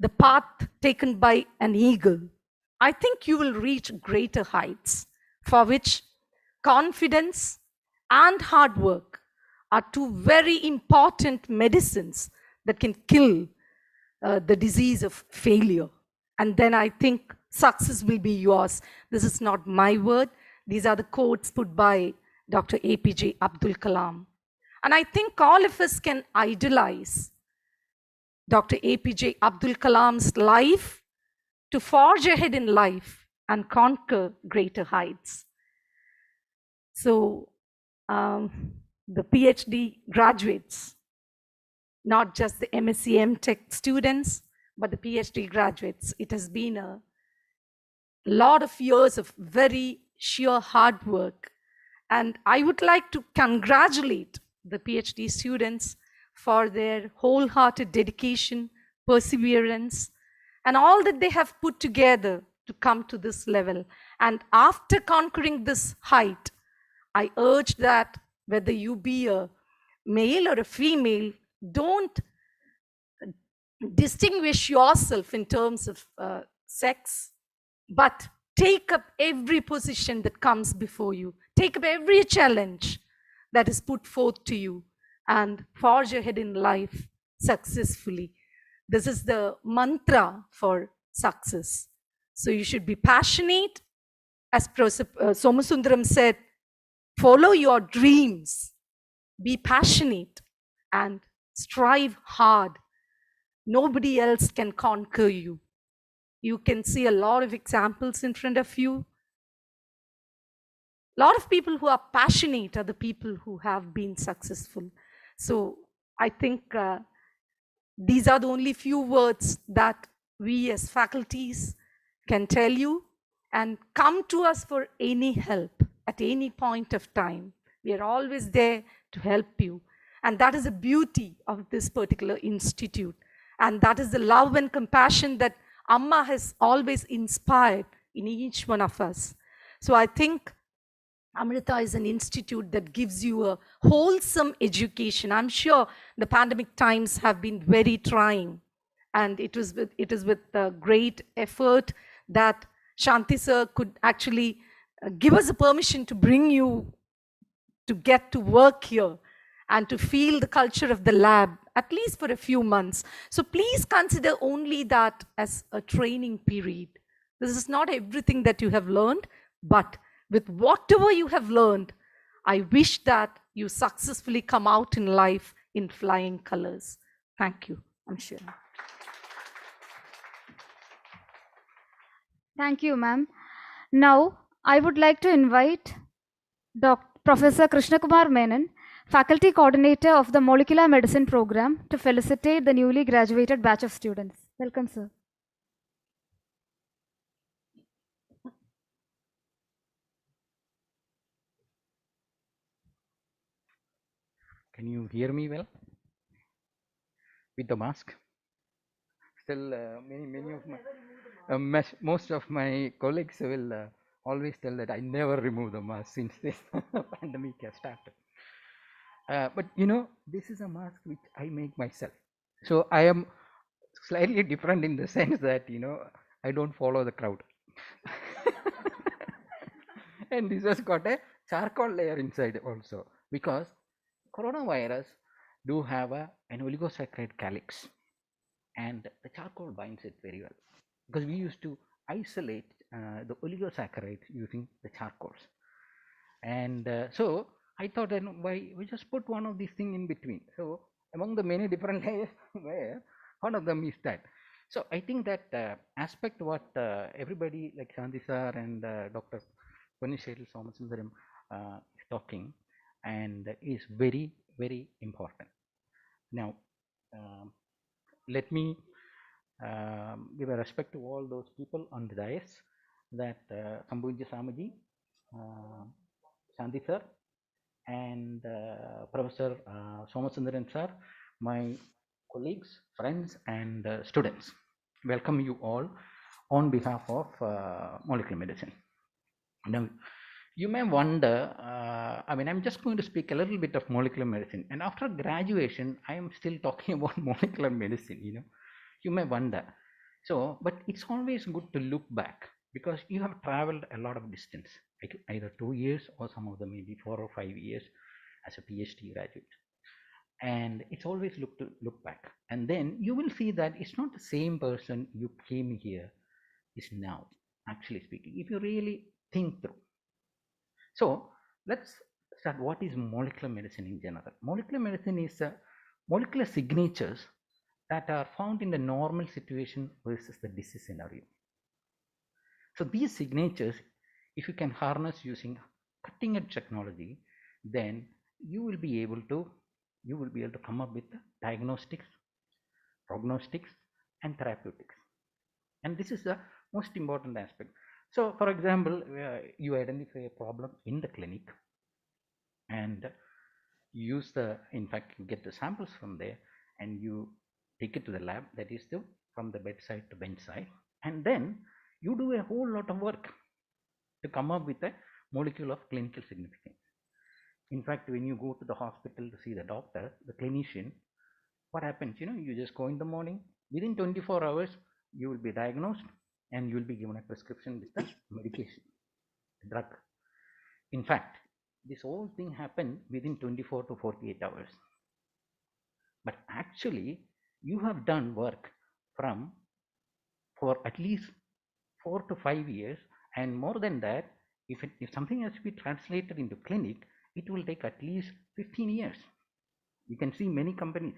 the path taken by an eagle, I think you will reach greater heights, for which confidence and hard work are two very important medicines that can kill the disease of failure. And then I think success will be yours. This is not my word. These are the quotes put by Dr. APJ Abdul Kalam. And I think all of us can idolize Dr. APJ Abdul Kalam's life to forge ahead in life and conquer greater heights. So the PhD graduates, not just the MSc MTech students, but the PhD graduates, it has been a lot of years of very sheer hard work. And I would like to congratulate the PhD students for their wholehearted dedication, perseverance, and all that they have put together to come to this level. And after conquering this height, I urge that whether you be a male or a female, don't distinguish yourself in terms of sex, but take up every position that comes before you. Take up every challenge that is put forth to you and forge ahead in life successfully. This is the mantra for success. So you should be passionate. As Somasundaram said, follow your dreams, be passionate, and strive hard. Nobody else can conquer you. You can see a lot of examples in front of you. A lot of people who are passionate are the people who have been successful. So I think these are the only few words that we as faculties can tell you, and come to us for any help at any point of time. We are always there to help you. And that is the beauty of this particular institute. And that is the love and compassion that Amma has always inspired in each one of us. So I think Amrita is an institute that gives you a wholesome education. I'm sure the pandemic times have been very trying. And it is with great effort that Shanti sir could actually give us a permission to bring you to get to work here and to feel the culture of the lab, at least for a few months. So please consider only that as a training period. This is not everything that you have learned, but with whatever you have learned, I wish that you successfully come out in life in flying colors. Thank you. I'm sure. Thank you, ma'am. Now, I would like to invite Professor Krishnakumar Menon, Faculty Coordinator of the Molecular Medicine Program, to felicitate the newly graduated batch of students. Welcome, sir. Can you hear me well with the mask? Still, many of my most of my colleagues will always tell that I never remove the mask since this pandemic has started. But you know, this is a mask which I make myself. So I am slightly different in the sense that, you know, I don't follow the crowd. And this has got a charcoal layer inside also, because coronavirus do have an oligosaccharide calyx, and the charcoal binds it very well, because we used to isolate the oligosaccharides using the charcoals. And so I thought, why we just put one of these things in between. So among the many different layers, where one of them is that. So I think that aspect what everybody like Shanti sir and Dr. Ponisseril Somasundaran is talking, and is very, very important. Now, let me give a respect to all those people on the dais, that Sambhujya Samaji, Shanti sir, and Professor Somasundaran sir, my colleagues, friends, and students. Welcome you all on behalf of molecular medicine. Now, you may wonder, I mean, I'm just going to speak a little bit of molecular medicine, and after graduation, I am still talking about molecular medicine, you know. You may wonder, So, but it's always good to look back because you have traveled a lot of distance, like either 2 years or some of them maybe 4 or 5 years as a PhD graduate. And it's always look back, and then you will see that it's not the same person you came here is now, actually speaking, if you really think through. So let's start. What is molecular medicine in general? Molecular medicine is molecular signatures that are found in the normal situation versus the disease scenario. So these signatures, if you can harness using cutting edge technology, then you will be able to come up with diagnostics, prognostics, and therapeutics. And this is the most important aspect. So for example, you identify a problem in the clinic and use in fact you get the samples from there and you take it to the lab, that is from the bedside to bedside, and then you do a whole lot of work to come up with a molecule of clinical significance. In fact, when you go to the hospital to see the doctor, the clinician, what happens? You just go in the morning, within 24 hours, you will be diagnosed and you will be given a prescription with the medication, drug. In fact, this whole thing happened within 24 to 48 hours. But actually, you have done work for at least 4 to 5 years, and more than that, if something has to be translated into clinic, it will take at least 15 years. You can see many companies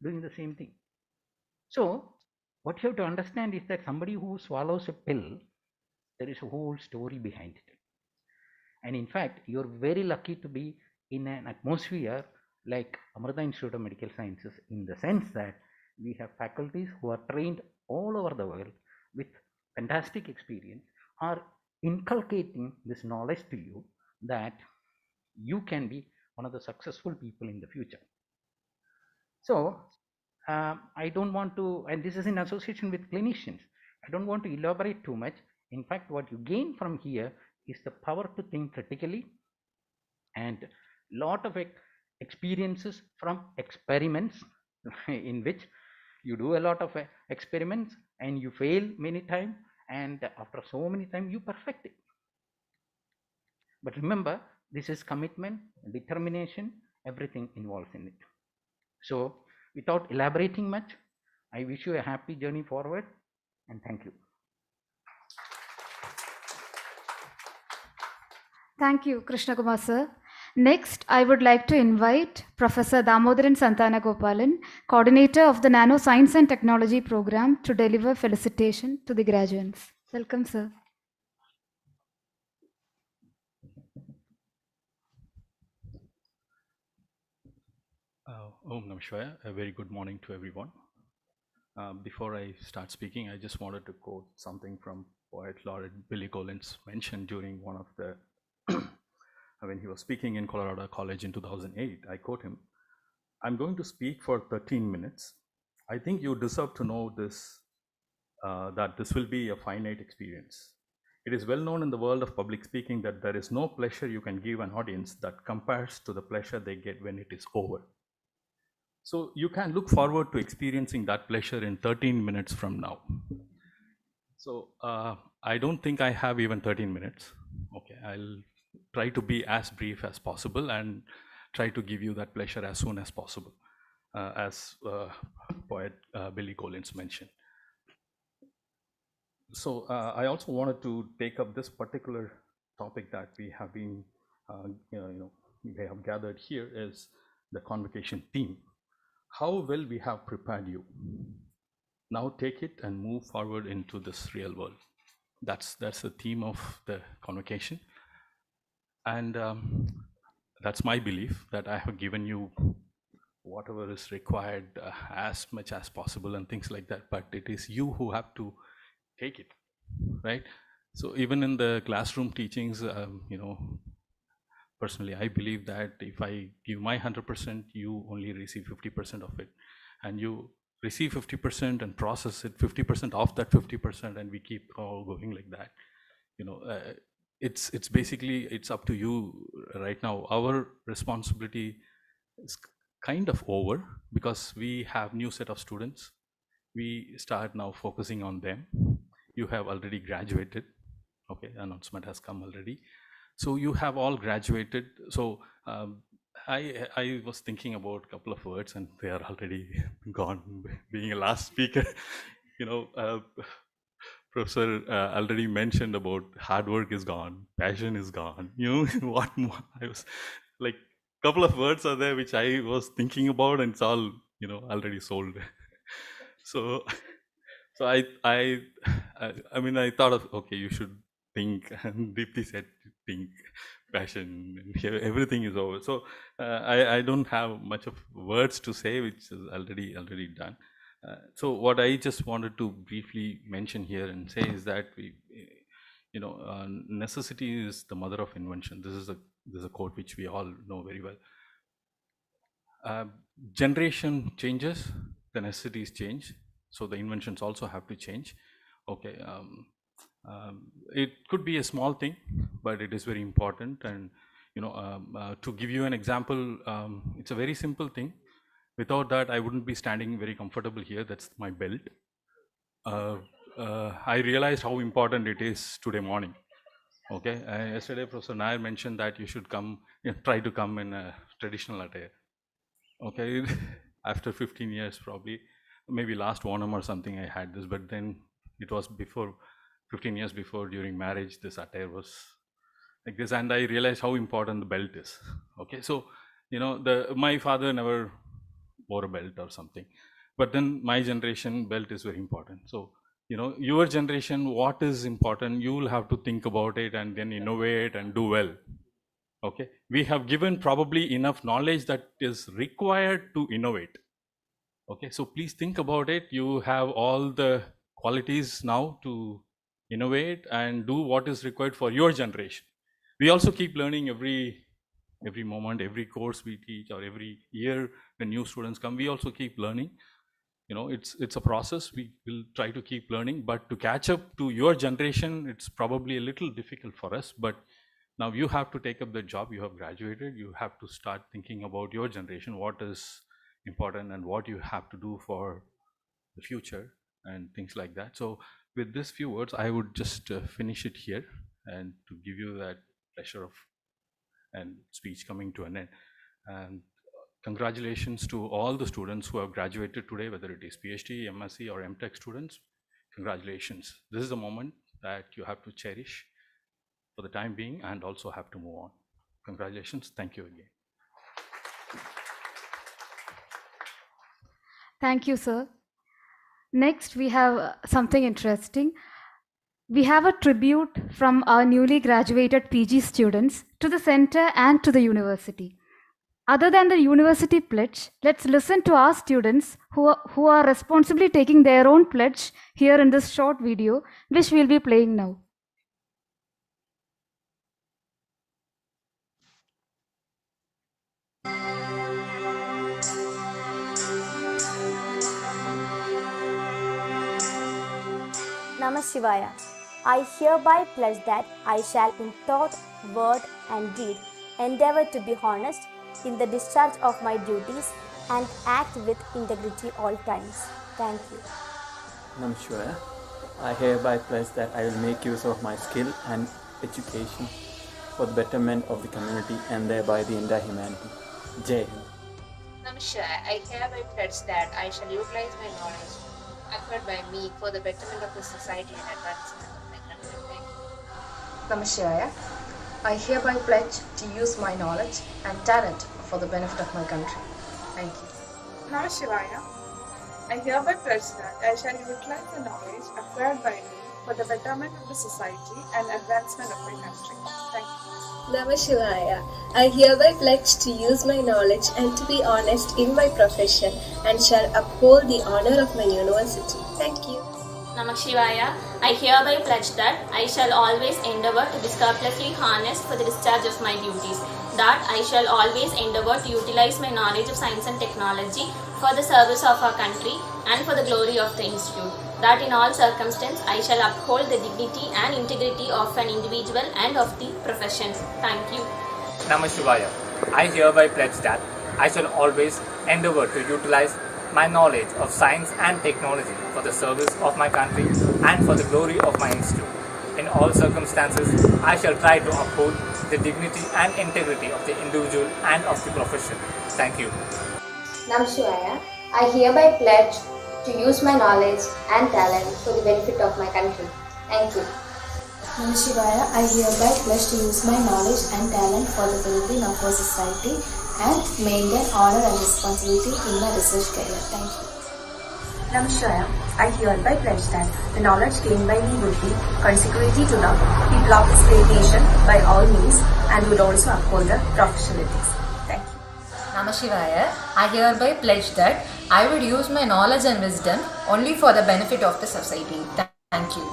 doing the same thing. So what you have to understand is that somebody who swallows a pill, there is a whole story behind it. And in fact, you're very lucky to be in an atmosphere like Amrita Institute of Medical Sciences, in the sense that we have faculties who are trained all over the world with fantastic experience, are inculcating this knowledge to you that you can be one of the successful people in the future. So I don't want to, and this is in association with clinicians, I don't want to elaborate too much. In fact, what you gain from here is the power to think critically and lot of experiences from experiments in which you do a lot of experiments and you fail many times, and after so many times you perfect it. But remember, this is commitment, determination, everything involves in it. So without elaborating much, I wish you a happy journey forward, and thank you. Thank you, Krishna Kumar sir. Next, I would like to invite Professor Damodaran Santanagopalan, coordinator of the Nanoscience and Technology program, to deliver felicitation to the graduates. Welcome, sir. Om Namah Shivaya. A very good morning to everyone. Before I start speaking, I just wanted to quote something from Poet Laureate Billy Collins mentioned during one of the when he was speaking in Colorado College in 2008. I quote him, "I'm going to speak for 13 minutes. I think you deserve to know this, that this will be a finite experience. It is well known in the world of public speaking that there is no pleasure you can give an audience that compares to the pleasure they get when it is over. So you can look forward to experiencing that pleasure in 13 minutes from now." So I don't think I have even 13 minutes. Okay, I'll try to be as brief as possible and try to give you that pleasure as soon as possible, as poet Billy Collins mentioned. So I also wanted to take up this particular topic that we have been, we have gathered here, is the convocation theme. How well we have prepared you. Now take it and move forward into this real world. That's the theme of the convocation. And that's my belief, that I have given you whatever is required as much as possible and things like that, but it is you who have to take it, right? So even in the classroom teachings, personally, I believe that if I give my 100%, you only receive 50% of it, and you receive 50% and process it 50% of that 50%, and we keep all going like that. It's basically, it's up to you right now. Our responsibility is kind of over because we have new set of students. we start now focusing on them. You have already graduated. Okay, announcement has come already. So you have all graduated. So I was thinking about a couple of words, and they are already gone. Being a last speaker, Professor already mentioned about hard work is gone, passion is gone. What more? I was like, couple of words are there which I was thinking about, and it's all already sold. So I mean, I thought of, okay, you should think, and Deepthi said think, passion, and here everything is over. So I don't have much of words to say, which is already done. So what I just wanted to briefly mention here and say is that necessity is the mother of invention. This is a quote which we all know very well. Generation changes, the necessities change, so the inventions also have to change. Okay, it could be a small thing, but it is very important. And to give you an example, it's a very simple thing. Without that, I wouldn't be standing very comfortable here. That's my belt. I realized how important it is today morning. Okay, yesterday Professor Nair mentioned that you should come, try to come in a traditional attire. Okay, after 15 years probably, maybe last Onam or something I had this, but then it was before, 15 years before, during marriage, this attire was like this, and I realized how important the belt is. Okay, so my father never wore a belt or something, but then my generation, belt is very important. So your generation, what is important, you will have to think about it and then innovate and do well. Okay, we have given probably enough knowledge that is required to innovate. Okay, so please think about it. You have all the qualities now to innovate and do what is required for your generation. We also keep learning every moment, every course we teach, or every year when new students come, we also keep learning. It's a process. We will try to keep learning, but to catch up to your generation, it's probably a little difficult for us. But now you have to take up the job. You have graduated. You have to start thinking about your generation, what is important and what you have to do for the future and things like that. So with these few words, I would just finish it here, and to give you that pleasure of and speech coming to an end. And congratulations to all the students who have graduated today, whether it is PhD, MSc or MTech students. Congratulations. This is a moment that you have to cherish for the time being and also have to move on. Congratulations. Thank you again. Thank you, sir. Next, we have something interesting. We have a tribute from our newly graduated PG students to the center and to the university. Other than the university pledge, let's listen to our students who are responsibly taking their own pledge here in this short video, which we'll be playing now. Namah I hereby pledge that I shall in thought, word and deed endeavour to be honest in the discharge of my duties and act with integrity all times. Thank you. Namah I hereby pledge that I will make use of my skill and education for the betterment of the community and thereby the entire humanity. Jai Hind. Namah I hereby pledge that I shall utilize my knowledge acquired by me for the betterment of the society and advancement of my country. Thank you. Namah I hereby pledge to use my knowledge and talent for the benefit of my country. Thank you. Namah I hereby pledge that I shall utilize the knowledge acquired by me for the betterment of the society and advancement of my country. Thank you. Namah I hereby pledge to use my knowledge and to be honest in my profession and shall uphold the honor of my university. Thank you. Namah I hereby pledge that I shall always endeavour to be scrupulously honest for the discharge of my duties, that I shall always endeavour to utilize my knowledge of science and technology for the service of our country and for the glory of the institute, that in all circumstances I shall uphold the dignity and integrity of an individual and of the profession. Thank you. Namah I hereby pledge that I shall always endeavour to utilize my knowledge of science and technology for the service of my country and for the glory of my institute. In all circumstances, I shall try to uphold the dignity and integrity of the individual and of the profession. Thank you. Namaskar. I hereby pledge to use my knowledge and talent for the benefit of my country. Thank you. Namaskar. I hereby pledge to use my knowledge and talent for the well-being of our society and maintain honor and responsibility in my research career. Thank you. Namaskar. I hereby pledge that the knowledge gained by me would be consequently to the people of this great nation by all means and would also uphold the professional ethics. Thank you. Namashivaya, I hereby pledge that I would use my knowledge and wisdom only for the benefit of the society. Thank you.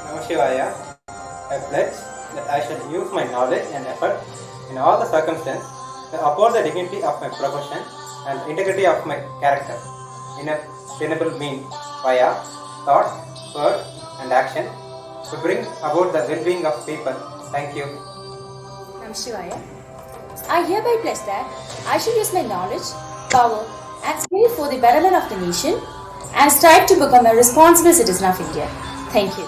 Namashivaya, I pledge that I shall use my knowledge and effort in all the circumstances to uphold the dignity of my profession and integrity of my character in a sustainable means via thought, word and action to bring about the well-being of people. Thank you. Namaskar. I hereby pledge that I shall use my knowledge, power and skill for the betterment of the nation and strive to become a responsible citizen of India. Thank you.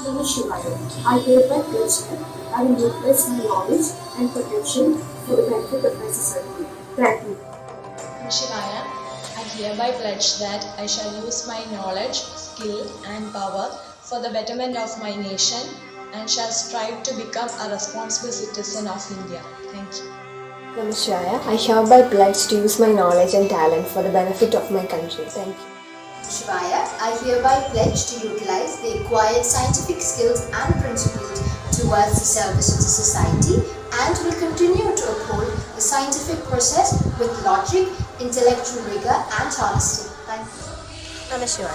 Namaskar. I hereby pledge that I will utilize my knowledge and potential for the benefit of my society. Thank you. Namaskar. I hereby pledge that I shall use my knowledge, skill and power for the betterment of my nation and shall strive to become a responsible citizen of India. Thank you. Namaskar. I hereby pledge to use my knowledge and talent for the benefit of my country. Thank you. Shivaya, I hereby pledge to utilize the acquired scientific skills and principles towards the service of the society and will continue to uphold the scientific process with logic, intellectual rigor and honesty. Thank you. Namaskar.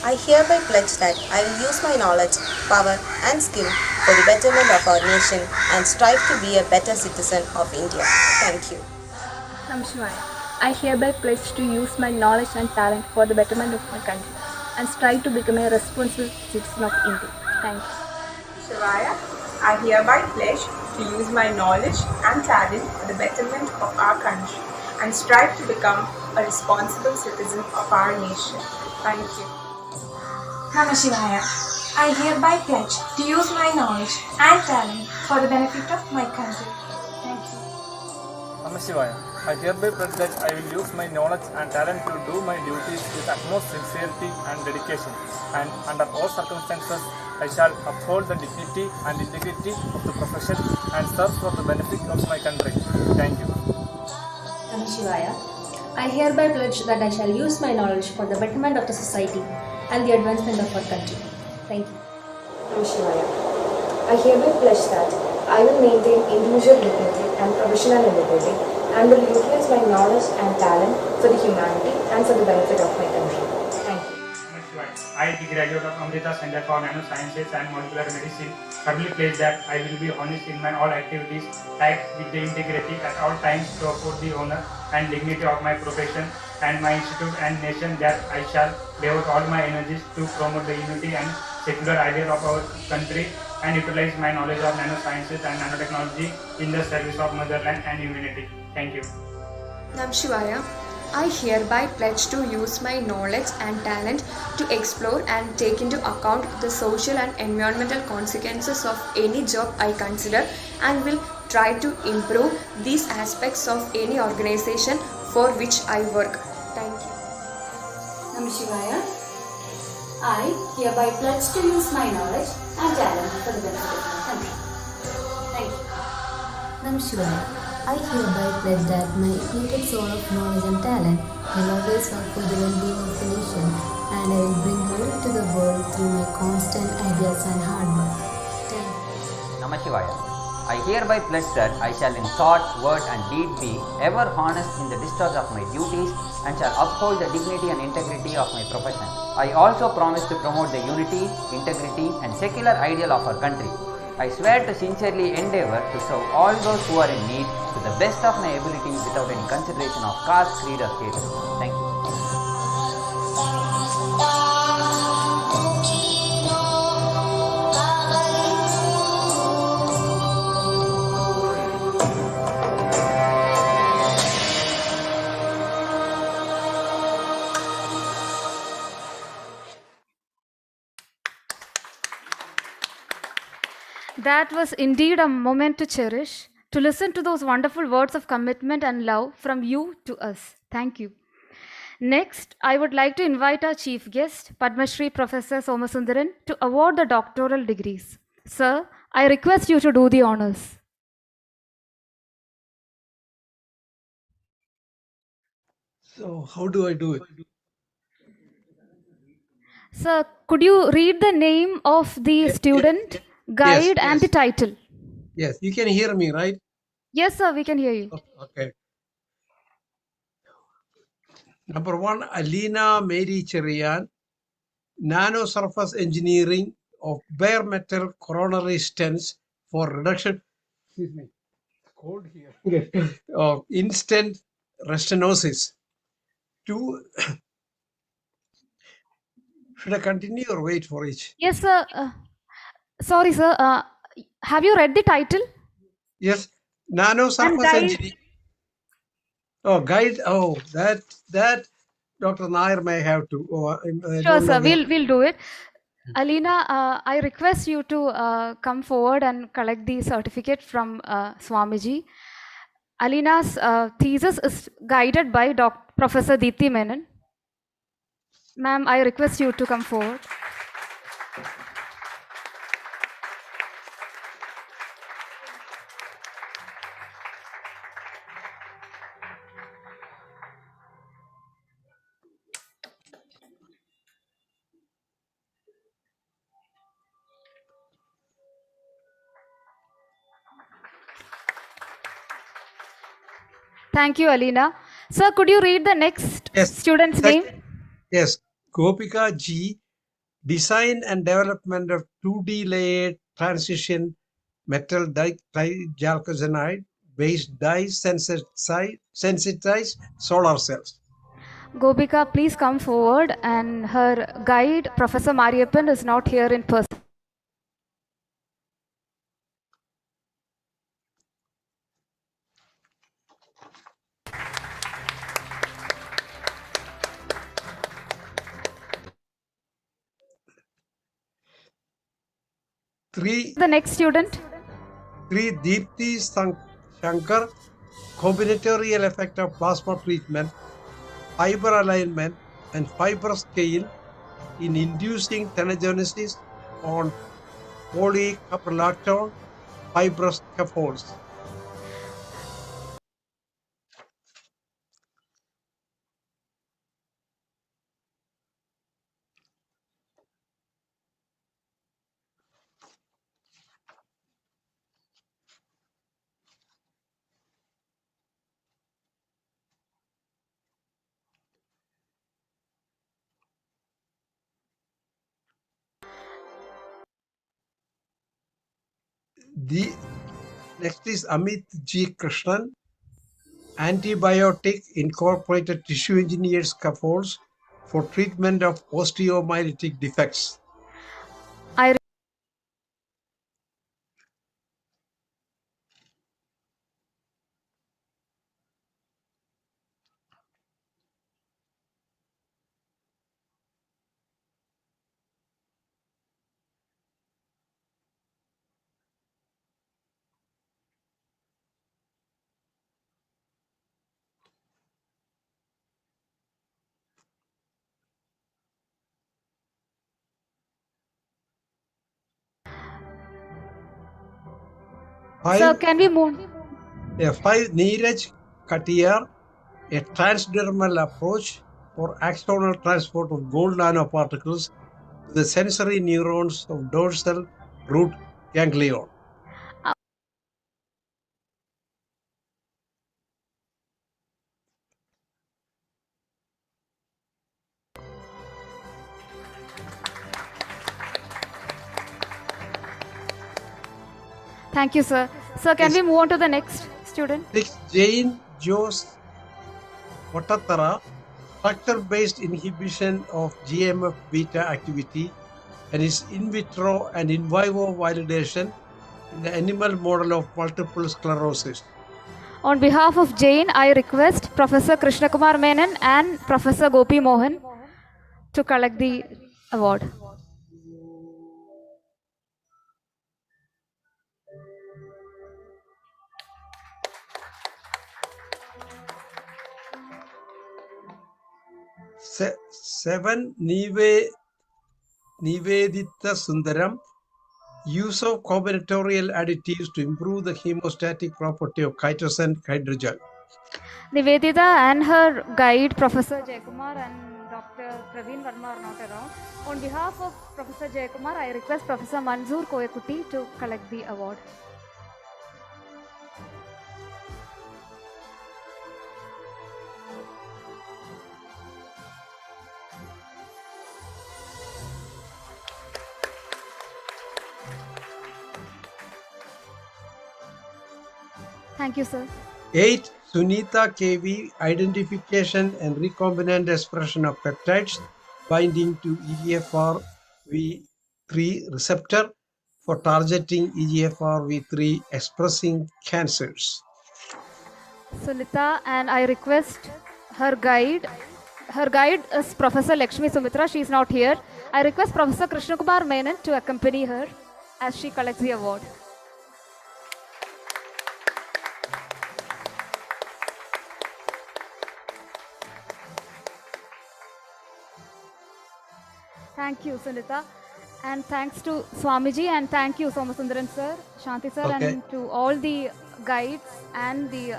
I hereby pledge that I will use my knowledge, power and skill for the betterment of our nation and strive to be a better citizen of India. Thank you. Namaskar. I hereby pledge to use my knowledge and talent for the betterment of my country and strive to become a responsible citizen of India. Thank you. Shivaya, I hereby pledge to use my knowledge and talent for the betterment of our country and strive to become a responsible citizen of our nation. Thank you. Namaskar. I hereby pledge to use my knowledge and talent for the benefit of my country. Thank you. Namaskar. I hereby pledge that I will use my knowledge and talent to do my duties with utmost sincerity and dedication, and under all circumstances I shall uphold the dignity and integrity of the profession and serve for the benefit of my country. Thank you. Namaskar. I hereby pledge that I shall use my knowledge for the betterment of the society and the advancement of our country. Thank you. Namaskar. I hereby pledge that I will maintain individual dignity and professional integrity and will utilize my knowledge and talent for the humanity and for the benefit of my country. Thank you. I, the graduate of Amrita Center for Nanosciences and Molecular Medicine, firmly pledge that I will be honest in my all activities, act with the integrity at all times to uphold the honor and dignity of my profession and my institute and nation, that I shall devote all my energies to promote the unity and secular ideal of our country and utilize my knowledge of nanosciences and nanotechnology in the service of motherland and humanity. Thank you. Namaskar. I hereby pledge to use my knowledge and talent to explore and take into account the social and environmental consequences of any job I consider and will try to improve these aspects of any organization for which I work. Thank you. Namaskar. I hereby pledge to use my knowledge and talent for the benefit of my country. Thank you. Namaskar. I hereby pledge that my ignited soul of knowledge and talent will always work for the well-being of the nation, and I will bring glory to the world through my constant ideas and hard work. Thank you. Namaskar. I hereby pledge that I shall in thought, word and deed be ever honest in the discharge of my duties and shall uphold the dignity and integrity of my profession. I also promise to promote the unity, integrity and secular ideal of our country. I swear to sincerely endeavour to serve all those who are in need to the best of my ability without any consideration of caste, creed or status. Thank you. That was indeed a moment to cherish, to listen to those wonderful words of commitment and love from you to us. Thank you. Next, I would like to invite our chief guest, Padma Shri Professor Somasundaran, to award the doctoral degrees. Sir, I request you to do the honors. So, how do I do it? Sir, could you read the name of the student, guide, and the title? Yes, you can hear me, right? Yes, sir, we can hear you. Okay. Number 1, Alina Mary Cherian, Nano Surface Engineering of bare metal coronary stents for reduction, excuse me, cold here, of instant restenosis. 2, should I continue or wait for each? Yes, sir. Sorry, sir. Have you read the title? Yes, Nano Surface Engineering. Oh, guide. Oh, that Dr. Nair may have to. Oh, I Sure, don't sir. know. We'll do it. Alina, I request you to come forward and collect the certificate from Swamiji. Alina's thesis is guided by Professor Deepthi Menon. Ma'am, I request you to come forward. Thank you, Alina. Sir, could you read the next student's name? Yes, Gopika G. Design and development of 2D layered transition metal digalvanoside based dye sensitized solar cells. Gopika, please come forward, and her guide, Professor Mariappan, is not here in person. The next student. 3. Deepthi Shankar, combinatorial effect of plasma treatment, fiber alignment, and fiber scale in inducing tenogenesis on polycaprolactone fibrous scaffolds. The next is Amit G. Krishnan, antibiotic incorporated tissue engineered scaffolds for treatment of osteomyelitic defects. Sir, can we move? 5. Neeraj Katiyar, a transdermal approach for axonal transport of gold nanoparticles to the sensory neurons of dorsal root ganglion. Thank you, sir. Sir, can we move on to the next student? 6. Jane Jose Otatara, structure-based inhibition of GMF beta activity and its in vitro and in vivo validation in the animal model of multiple sclerosis. On behalf of Jane, I request Professor Krishnakumar Menon and Professor Gopi Mohan to collect the award. 7. Nivedita Sundaram. Use of combinatorial additives to improve the hemostatic property of chitosan hydrogel. Nivedita and her guide, Professor Jayakumar and Dr. Praveen Verma are not around. On behalf of Professor Jayakumar, I request Professor Manzoor Koyekutti to collect the award. Thank you, sir. 8. Sunita KV. Identification and recombinant expression of peptides binding to EGFR V3 receptor for targeting EGFR V3 expressing cancers. Sunita, and I request her guide. Her guide is Professor Lakshmi Sumitra. She is not here. I request Professor Krishnakumar Menon to accompany her as she collects the award. Thank you, Sunita. And thanks to Swamiji, and thank you, Somasundaran sir, Shanti sir, and to all the guides and the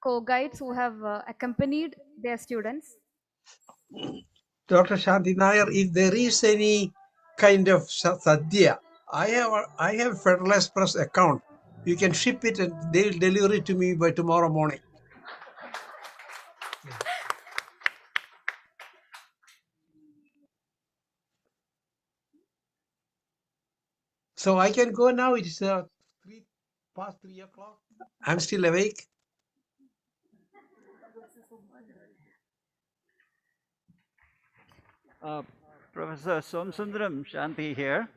co-guides who have accompanied their students. Dr. Shanti Nair, if there is any kind of sadhya, I have Federal Express account. You can ship it and they'll deliver it to me by tomorrow morning. So I can go now. It's past 3 o'clock. I'm still awake. Professor Somasundaran, Shanti here.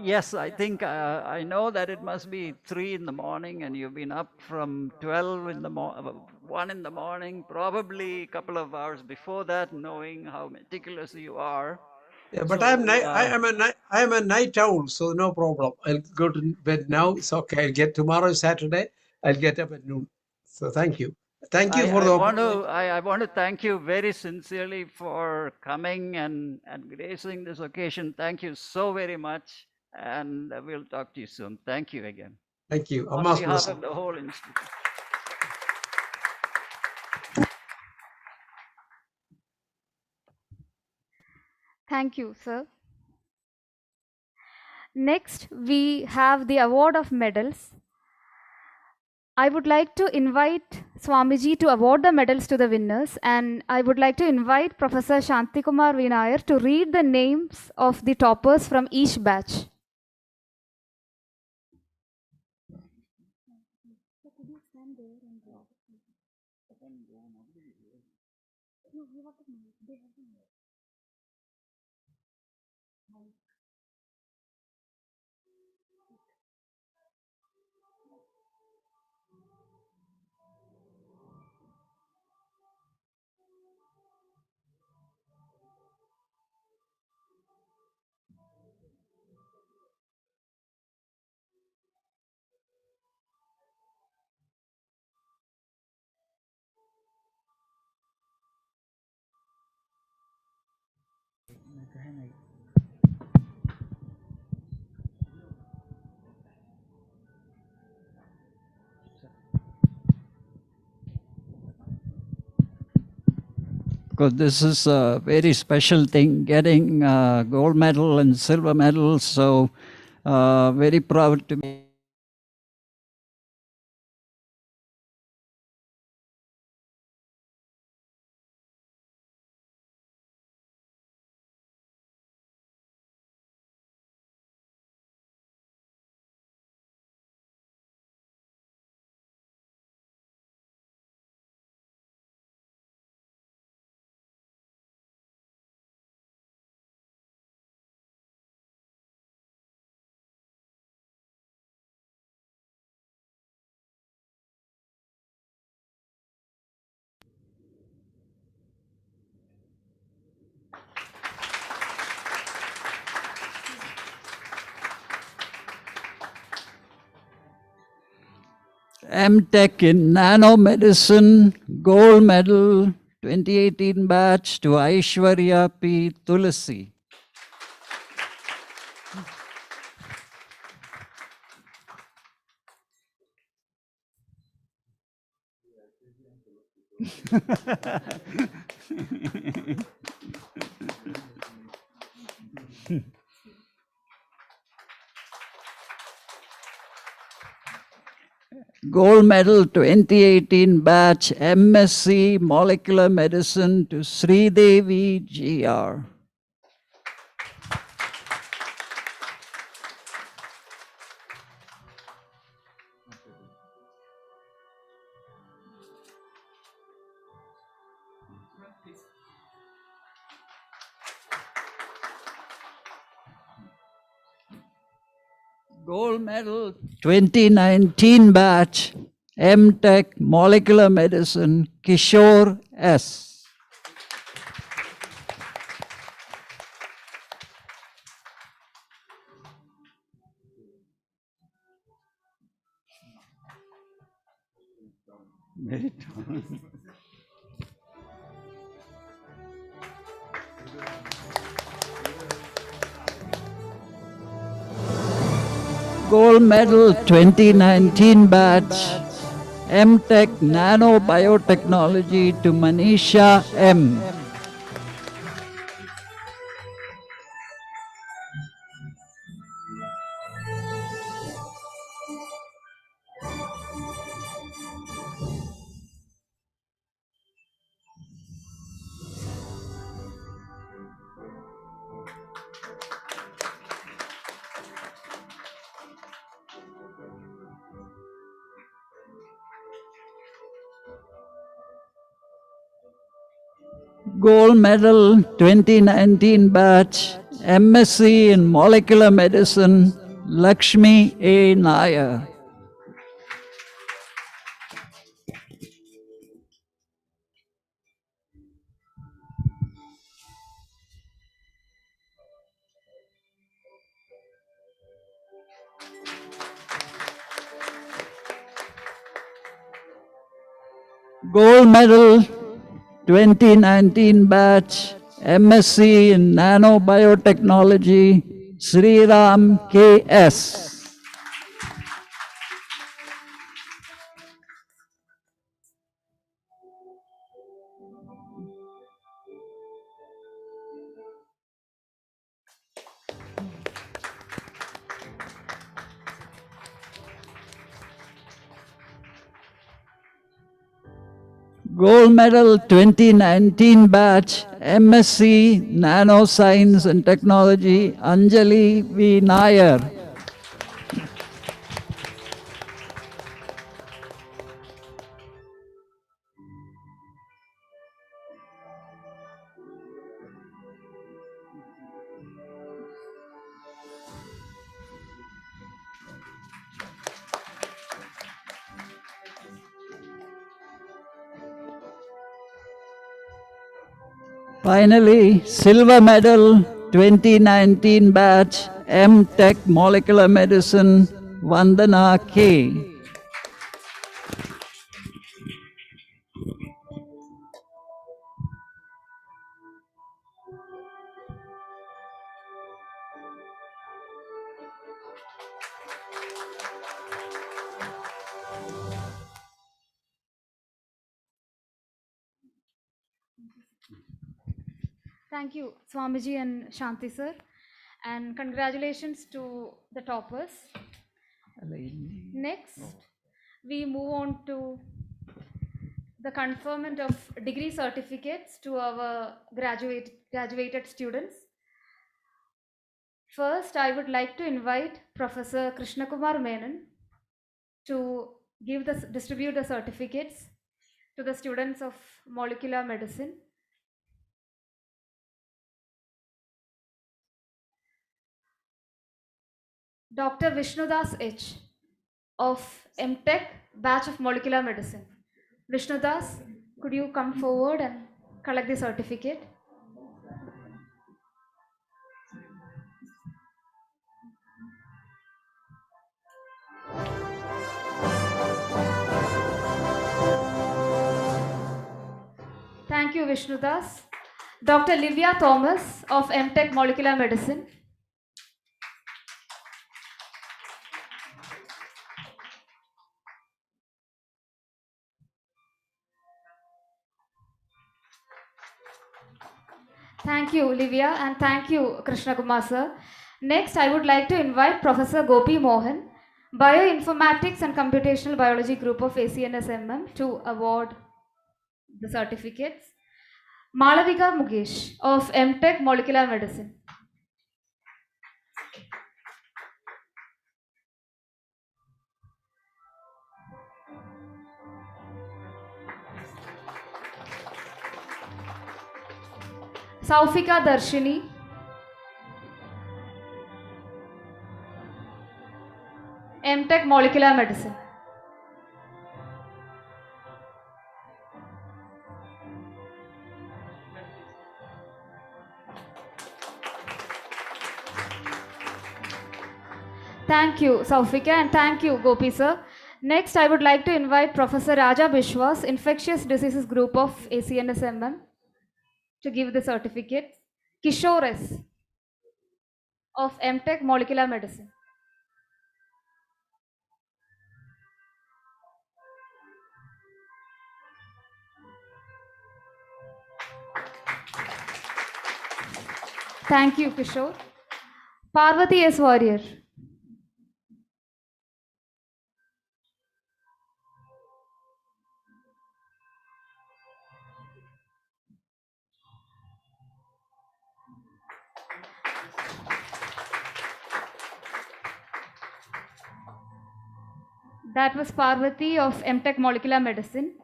Yes, I think I know that it must be 3 in the morning and you've been up from 1 in the morning, probably a couple of hours before that, knowing how meticulous you are. Yeah, but I am a night owl, so no problem. I'll go to bed now. It's okay. I'll get tomorrow is Saturday. I'll get up at noon. So thank you. Thank you for the opportunity. I want to thank you very sincerely for coming and gracing this occasion. Thank you so very much, and we'll talk to you soon. Thank you again. Thank you. On behalf of the whole institute. Thank you, sir. Next, we have the award of medals. I would like to invite Swamiji to award the medals to the winners, and I would like to invite Professor Shantikumar V Nair to read the names of the toppers from each batch. Because this is a very special thing, getting gold medal and silver medals. So very proud to be. MTech in nanomedicine, gold medal 2018 batch to Aishwarya P. Tulasi. Gold medal 2018 batch MSc Molecular Medicine to Sridevi GR. Gold medal 2019 batch MTech Molecular Medicine Kishore S. Gold medal 2019 batch MTech Nanobiotechnology to Manisha M. Gold medal 2019 batch MSc in Molecular Medicine Lakshmi A. Nair. Gold medal 2019 batch MSc in Nanobiotechnology Sriram K.S. Gold medal 2019 batch MSc Nanoscience and Technology Anjali V Nair. Finally, silver medal 2019 batch M.Tech Molecular Medicine Vandana K. Thank you, Swamiji and Shanti sir. And congratulations to the toppers. Next, we move on to the conferment of degree certificates to our graduated students. First, I would like to invite Professor Krishnakumar Menon to distribute the certificates to the students of molecular medicine. Dr. Vishnudas H. of MTech batch of molecular medicine. Vishnudas, could you come forward and collect the certificate? Thank you, Vishnudas. Dr. Livia Thomas of MTech Molecular Medicine. Thank you, Livia, and thank you, Krishna Kumar sir. Next, I would like to invite Professor Gopi Mohan, Bioinformatics and Computational Biology Group of ACNSMM, to award the certificates. Malavika Mukesh of MTech Molecular Medicine. Saufika Darshini. MTech Molecular Medicine. Thank you, Saufika, and thank you, Gopi sir. Next, I would like to invite Professor Raja Bishwas, Infectious Diseases Group of ACNSMM, to give the certificate. Kishore S. of MTech Molecular Medicine. Thank you, Kishore. Parvati S. Warrior. That was Parvati of MTech Molecular Medicine.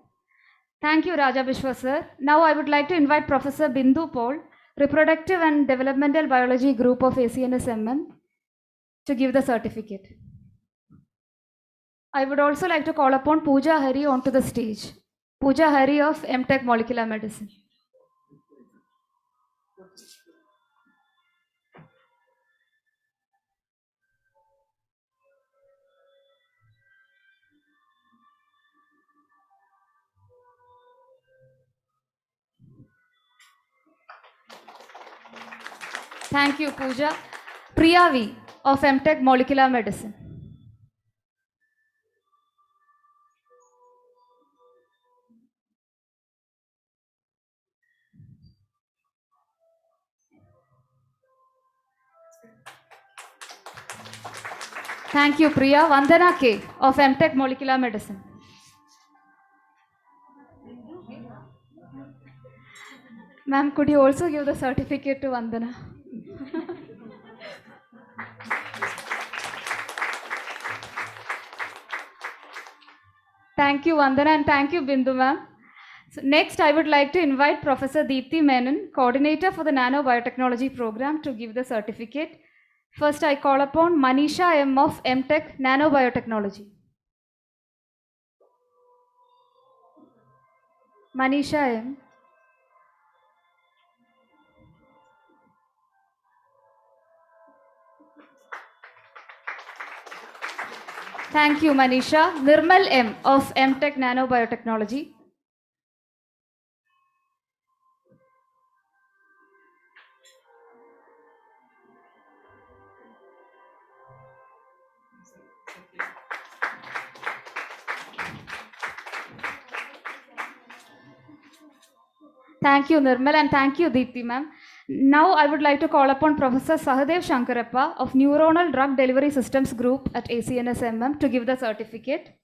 Thank you, Raja Bishwa sir. Now I would like to invite Professor Bindu Paul, Reproductive and Developmental Biology Group of ACNSMM, to give the certificate. I would also like to call upon Pooja Hari onto the stage. Pooja Hari of MTech Molecular Medicine. Thank you, Pooja. Priya V of MTech Molecular Medicine. Thank you, Priya. Vandana K of MTech Molecular Medicine. Ma'am, could you also give the certificate to Vandana? Thank you, Vandana, and thank you, Bindu ma'am. So next, I would like to invite Professor Deepthi Menon, Coordinator for the Nanobiotechnology Program, to give the certificate. First, I call upon Manisha M of MTech Nanobiotechnology. Manisha M. Thank you, Manisha. Nirmal M of MTech Nanobiotechnology. Thank you, Nirmal, and thank you, Deepthi ma'am. Now I would like to call upon Professor Sahadev Shankarappa of Neuronal Drug Delivery Systems Group at ACNSMM to give the certificate.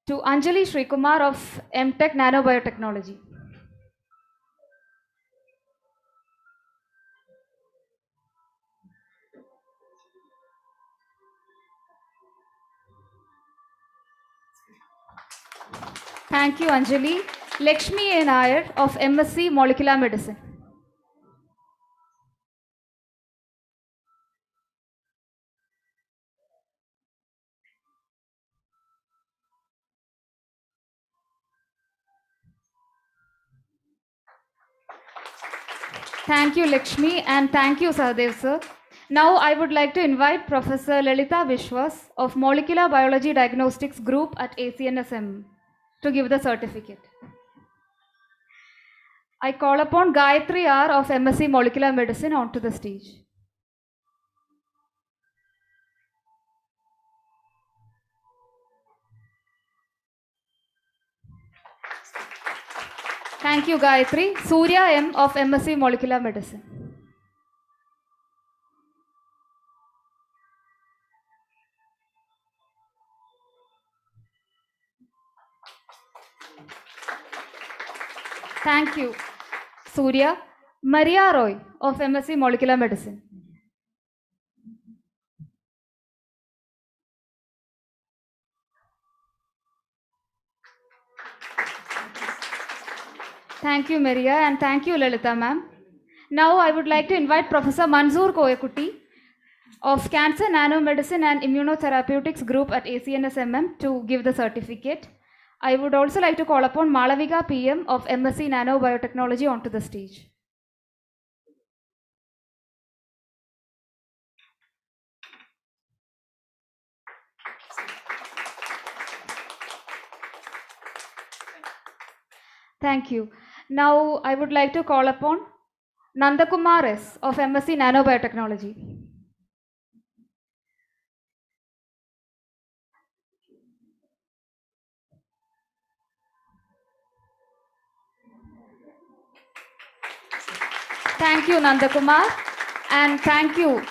To Anjali Srikumar of MTech Nanobiotechnology. Thank you, Anjali. Lakshmi A. Nair of MSc Molecular Medicine. Thank you, Lakshmi, and thank you, Sahadev sir. Now I would like to invite Professor Lalita Vishwas of Molecular Biology Diagnostics Group at ACNSM to give the certificate. I call upon Gayatri R of MSc Molecular Medicine onto the stage. Thank you, Gayatri. Surya M of MSc Molecular Medicine. Thank you, Surya. Maria Roy of MSc Molecular Medicine. Thank you, Maria, and thank you, Lalita ma'am. Now I would like to invite Professor Manzoor Koyakutti of Cancer Nanomedicine and Immunotherapeutics Group at ACNSMM to give the certificate. I would also like to call upon Malavika PM of MSc Nanobiotechnology onto the stage. Thank you. Now I would like to call upon Nandakumar S of MSc Nanobiotechnology. Thank you, Nandakumar, and thank you.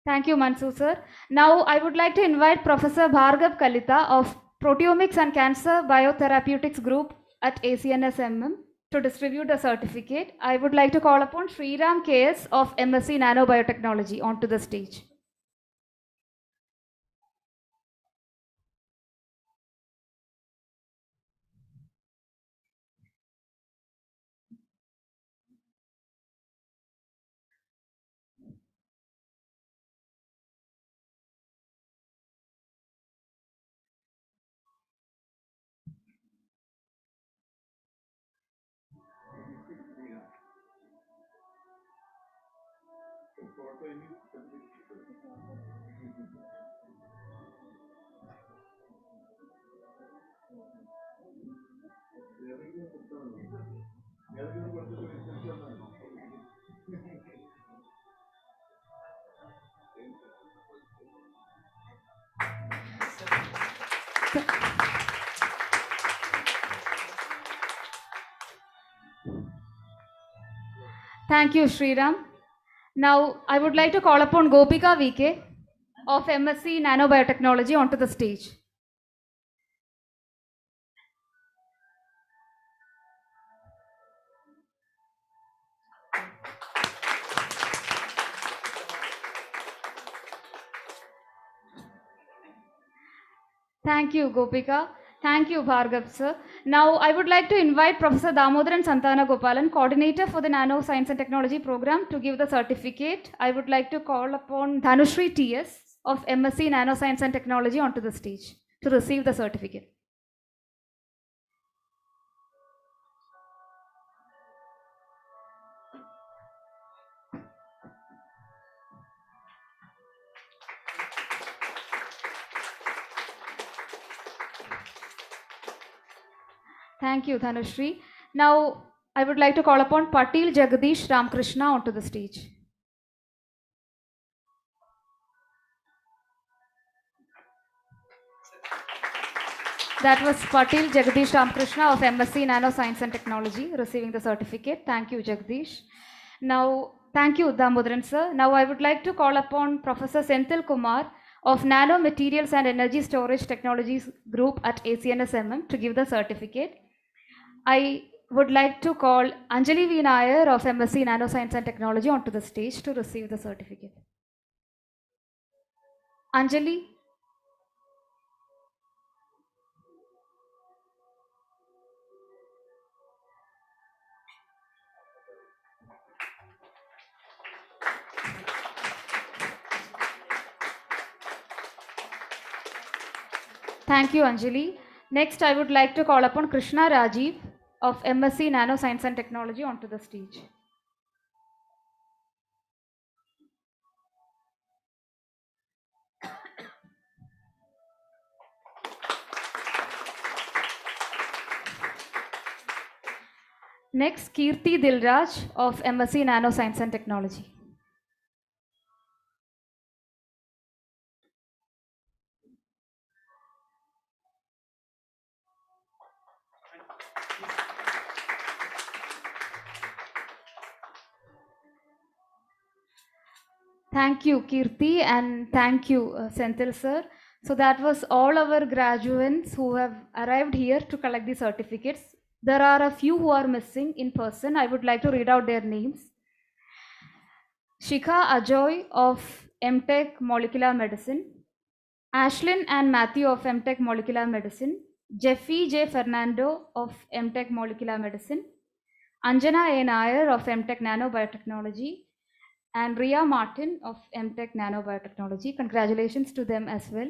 Thank you, Mansoor sir. Now I would like to invite Professor Bhargav Kalita of Proteomics and Cancer Biotherapeutics Group at ACNSMM to distribute the certificate. I would like to call upon Sriram KS of MSc Nanobiotechnology onto the stage. Thank you, Sriram. Now I would like to call upon Gopika VK of MSc Nanobiotechnology onto the stage. Thank you, Gopika. Thank you, Bhargav sir. Now, I would like to invite Professor Damodaran Santana Gopalan, Coordinator for the Nanoscience and Technology Program, to give the certificate. I would like to call upon Dhanushri TS of MSc Nanoscience and Technology onto the stage to receive the certificate. Thank you, Dhanushri. Now, I would like to call upon Patil Jagadish Ramkrishna onto the stage. That was Patil Jagadish Ramkrishna of MSc Nanoscience and Technology receiving the certificate. Thank you, Jagadish. Now, thank you, Damodaran sir. Now, I would like to call upon Professor Senthil Kumar of Nanomaterials and Energy Storage Technologies Group at ACNSMM to give the certificate. I would like to call Anjali V Nair of MSc Nanoscience and Technology onto the stage to receive the certificate. Anjali. Thank you, Anjali. Next, I would like to call upon Krishna Rajiv of MSc Nanoscience and Technology onto the stage. Next, Kirti Dilraj of MSc Nanoscience and Technology. Thank you, Kirti, and thank you, Senthil sir. So that was all our graduates who have arrived here to collect the certificates. There are a few who are missing in person. I would like to read out their names. Shikha Ajoy of MTech Molecular Medicine, Ashlyn and Matthew of MTech Molecular Medicine, Jeffy J. Fernando of MTech Molecular Medicine, Anjana A. Nair of MTech Nanobiotechnology, and Ria Martin of MTech Nanobiotechnology. Congratulations to them as well.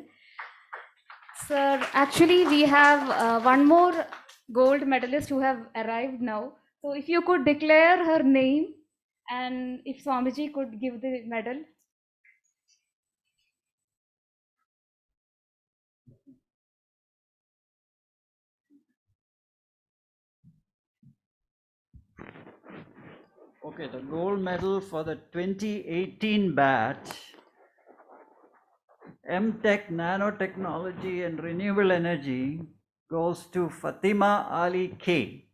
Sir, actually we have one more gold medalist who have arrived now. So if you could declare her name and if Swamiji could give the medal. Okay, the gold medal for the 2018 batch, MTech Nanotechnology and Renewable Energy, goes to Fatima Ali K.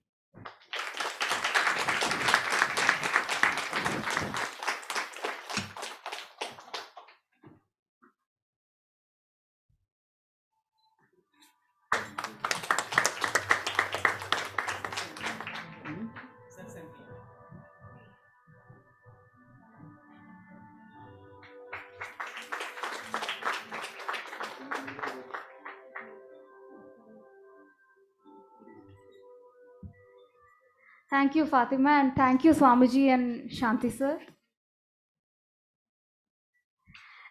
Thank you, Fatima, and thank you, Swamiji and Shanti sir.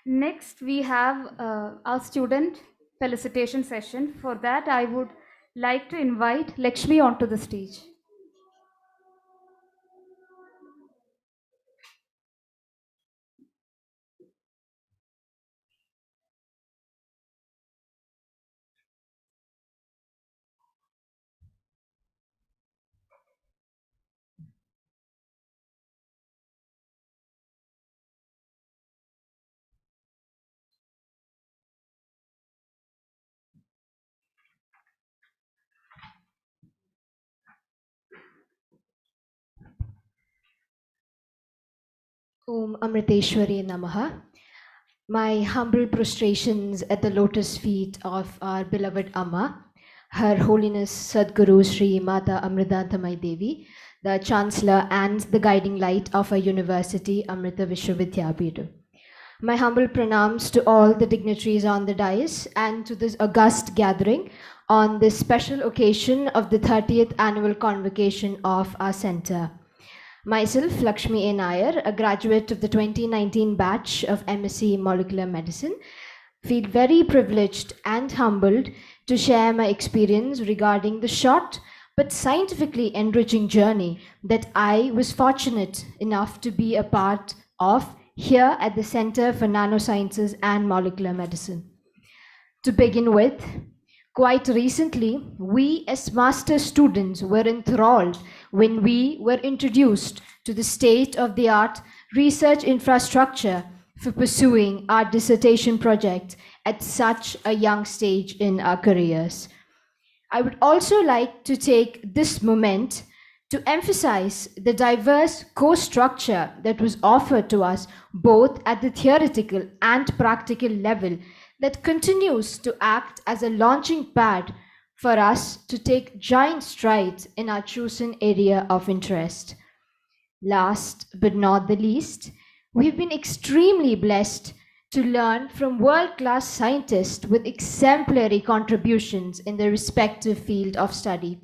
Next, we have our student felicitation session. For that, I would like to invite Lakshmi onto the stage. Om Amriteshwari Namaha. My humble prostrations at the lotus feet of our beloved Amma, Her Holiness Sadguru Sri Mata Amritanandamayi Devi, the Chancellor and the guiding light of our university, Amrita Vishwa Vidyapeetham. My humble pranams to all the dignitaries on the dais and to this august gathering on this special occasion of the 30th annual convocation of our center. Myself, Lakshmi A. Nair, a graduate of the 2019 batch of MSc Molecular Medicine, feel very privileged and humbled to share my experience regarding the short but scientifically enriching journey that I was fortunate enough to be a part of here at the Center for Nanosciences and Molecular Medicine. To begin with, quite recently, we as master students were enthralled when we were introduced to the state-of-the-art research infrastructure for pursuing our dissertation project at such a young stage in our careers. I would also like to take this moment to emphasize the diverse course structure that was offered to us both at the theoretical and practical level that continues to act as a launching pad for us to take giant strides in our chosen area of interest. Last but not the least, we've been extremely blessed to learn from world-class scientists with exemplary contributions in their respective field of study,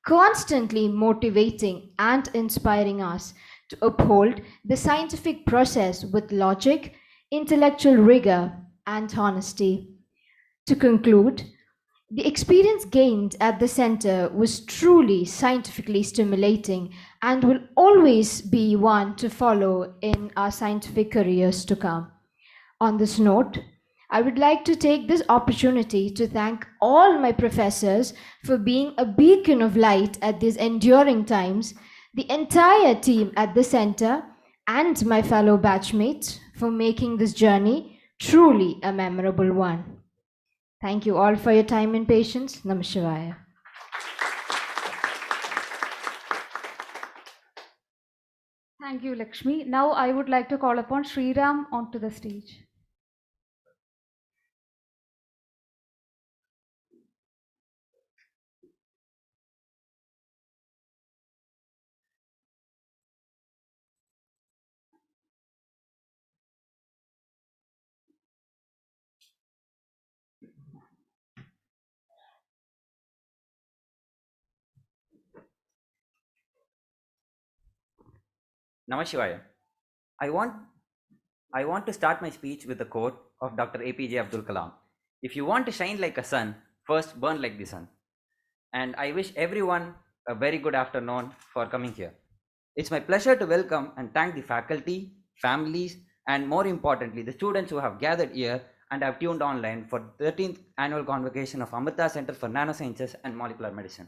constantly motivating and inspiring us to uphold the scientific process with logic, intellectual rigor, and honesty. To conclude, the experience gained at the center was truly scientifically stimulating and will always be one to follow in our scientific careers to come. On this note, I would like to take this opportunity to thank all my professors for being a beacon of light at these enduring times, the entire team at the center, and my fellow batchmates for making this journey truly a memorable one. Thank you all for your time and patience. Namaskar. Thank you, Lakshmi. Now I would like to call upon Sriram onto the stage. Namaskar. I want to start my speech with a quote of Dr. APJ Abdul Kalam. If you want to shine like a sun, first burn like the sun. And I wish everyone a very good afternoon for coming here. It's my pleasure to welcome and thank the faculty, families, and more importantly, the students who have gathered here and have tuned online for the 13th annual Convocation of Amrita Center for Nanosciences and Molecular Medicine.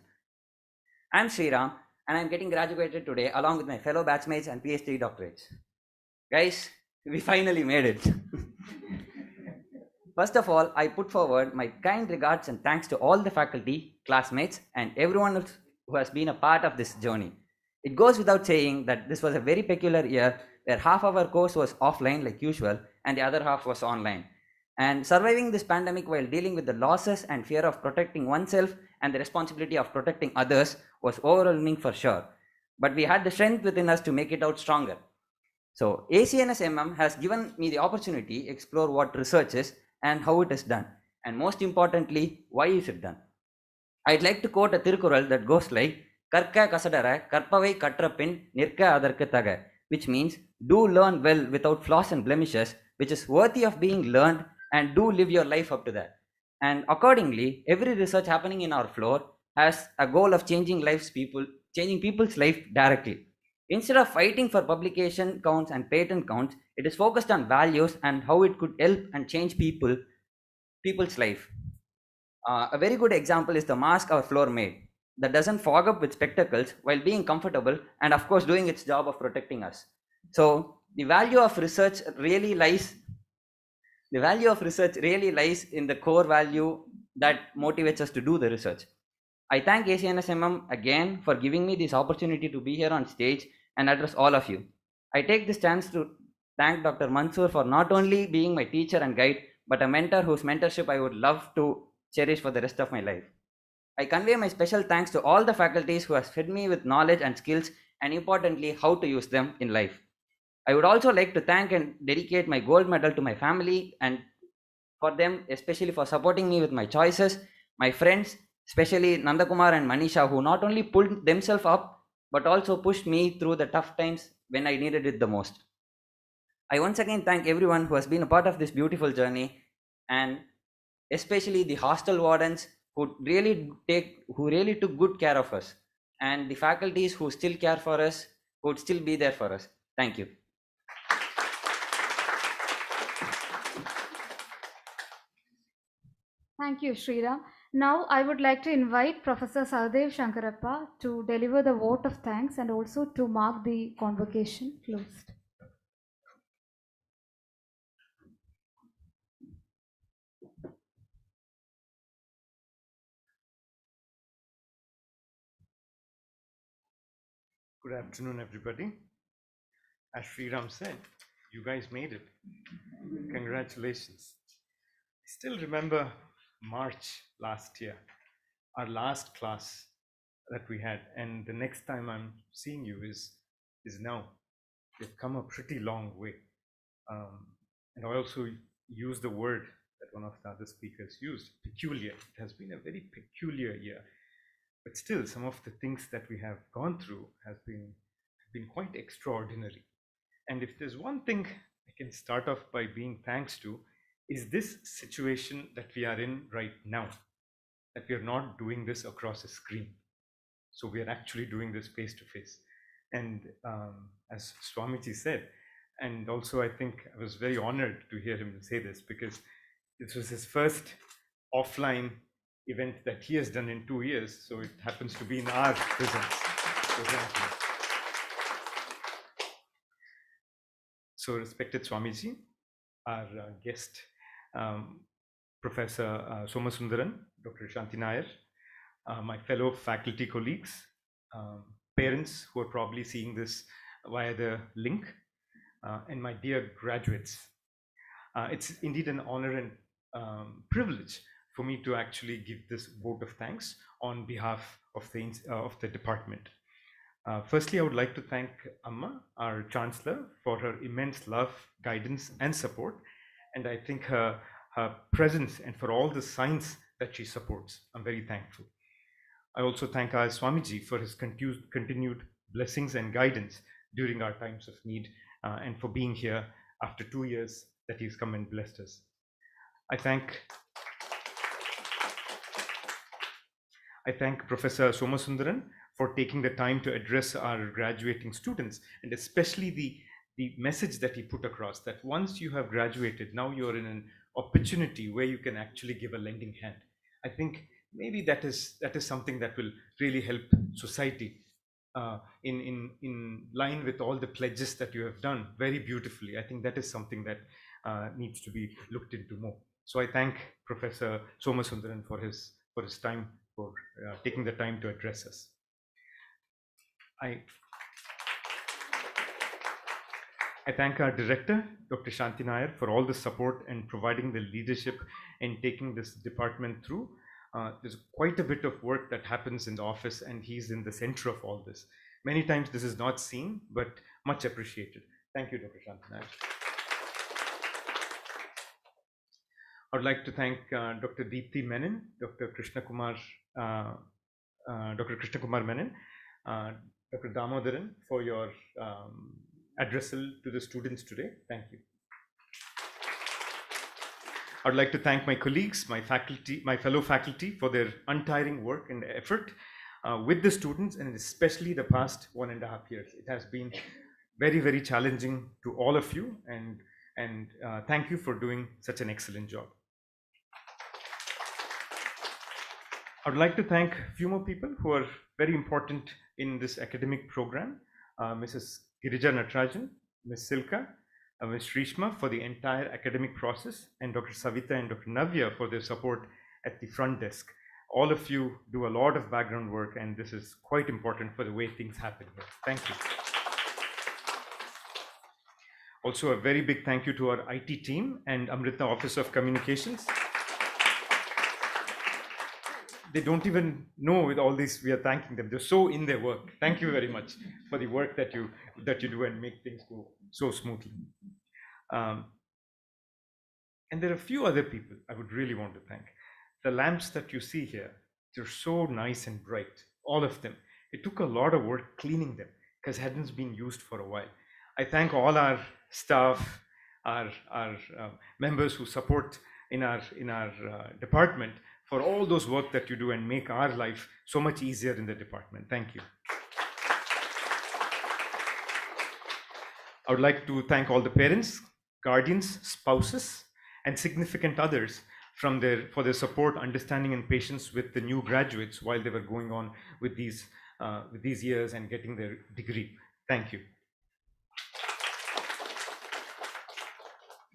I'm Sriram, and I'm getting graduated today along with my fellow batchmates and PhD doctorates. Guys, we finally made it. First of all, I put forward my kind regards and thanks to all the faculty, classmates, and everyone else who has been a part of this journey. It goes without saying that this was a very peculiar year where half of our course was offline like usual and the other half was online. And surviving this pandemic while dealing with the losses and fear of protecting oneself and the responsibility of protecting others was overwhelming for sure. But we had the strength within us to make it out stronger. So ACNSMM has given me the opportunity to explore what research is and how it is done. And most importantly, why is it done? I'd like to quote a Tirukural that goes like, Karka kasadara, karpavai katrapin, nirka adarka taga, which means do learn well without flaws and blemishes, which is worthy of being learned, and do live your life up to that. And accordingly, every research happening in our floor has a goal of changing people's life directly. Instead of fighting for publication counts and patent counts, it is focused on values and how it could help and change people's life. A very good example is the mask our floor made that doesn't fog up with spectacles while being comfortable and of course doing its job of protecting us. So the value of research really lies in the core value that motivates us to do the research. I thank ACNSMM again for giving me this opportunity to be here on stage and address all of you. I take this chance to thank Dr. Mansoor for not only being my teacher and guide, but a mentor whose mentorship I would love to cherish for the rest of my life. I convey my special thanks to all the faculties who have fed me with knowledge and skills, and importantly, how to use them in life. I would also like to thank and dedicate my gold medal to my family and for them, especially for supporting me with my choices, my friends, especially Nandakumar and Manisha, who not only pulled themselves up, but also pushed me through the tough times when I needed it the most. I once again thank everyone who has been a part of this beautiful journey, and especially the hostel wardens who really took good care of us, and the faculties who still care for us, who would still be there for us. Thank you. Thank you, Sriram. Now I would like to invite Professor Sahadev Shankarappa to deliver the vote of thanks and also to mark the convocation closed. Good afternoon, everybody. As Sriram said, you guys made it. Congratulations. I still remember March last year, our last class that we had, and the next time I'm seeing you is now. We've come a pretty long way. And I also use the word that one of the other speakers used, peculiar. It has been a very peculiar year. But still, some of the things that we have gone through have been quite extraordinary. And if there's one thing I can start off by being thanks to, is this situation that we are in right now, that we are not doing this across a screen. So we are actually doing this face to face. And as Swamiji said, and also I think I was very honored to hear him say this, because this was his first offline event that he has done in 2 years. So it happens to be in our presence. So thank you. So respected Swamiji, our guest, Professor Somasundaran, Dr. Shanti Nair, my fellow faculty colleagues, parents who are probably seeing this via the link, and my dear graduates. It's indeed an honor and privilege for me to actually give this vote of thanks on behalf of the department. Firstly, I would like to thank Amma, our Chancellor, for her immense love, guidance, and support. And I think her presence and for all the science that she supports. I'm very thankful. I also thank our Swamiji for his continued blessings and guidance during our times of need, and for being here after 2 years that he's come and blessed us. I thank Professor Somasundaran for taking the time to address our graduating students, and especially the message that he put across, that once you have graduated, now you're in an opportunity where you can actually give a lending hand. I think maybe that is something that will really help society in line with all the pledges that you have done very beautifully. I think that is something that needs to be looked into more. So I thank Professor Somasundaran for his time, for taking the time to address us. I thank our director, Dr. Shanti Nair, for all the support and providing the leadership in taking this department through. There's quite a bit of work that happens in the office, and he's in the center of all this. Many times this is not seen, but much appreciated. Thank you, Dr. Shanti Nair. I would like to thank Dr. Deepthi Menon, Dr. Krishna Kumar Menon, Dr. Damodaran, for your addressal to the students today. Thank you. I would like to thank my colleagues, my faculty, my fellow faculty, for their untiring work and effort with the students, and especially the past 1.5 years. It has been very, very challenging to all of you, and thank you for doing such an excellent job. I would like to thank a few more people who are very important in this academic program. Mrs. Girija Natarajan, Ms. Silka, Ms. Shrishma for the entire academic process, and Dr. Savita and Dr. Navya for their support at the front desk. All of you do a lot of background work, and this is quite important for the way things happen here. Thank you. Also, a very big thank you to our IT team and Amrita Office of Communications. They don't even know with all this we are thanking them. They're so in their work. Thank you very much for the work that you do and make things go so smoothly. And there are a few other people I would really want to thank. The lamps that you see here, they're so nice and bright, all of them. It took a lot of work cleaning them because it hadn't been used for a while. I thank all our staff, our members who support in our department, for all those work that you do and make our life so much easier in the department. Thank you. I would like to thank all the parents, guardians, spouses, and significant others for their support, understanding, and patience with the new graduates while they were going on with these years and getting their degree. Thank you.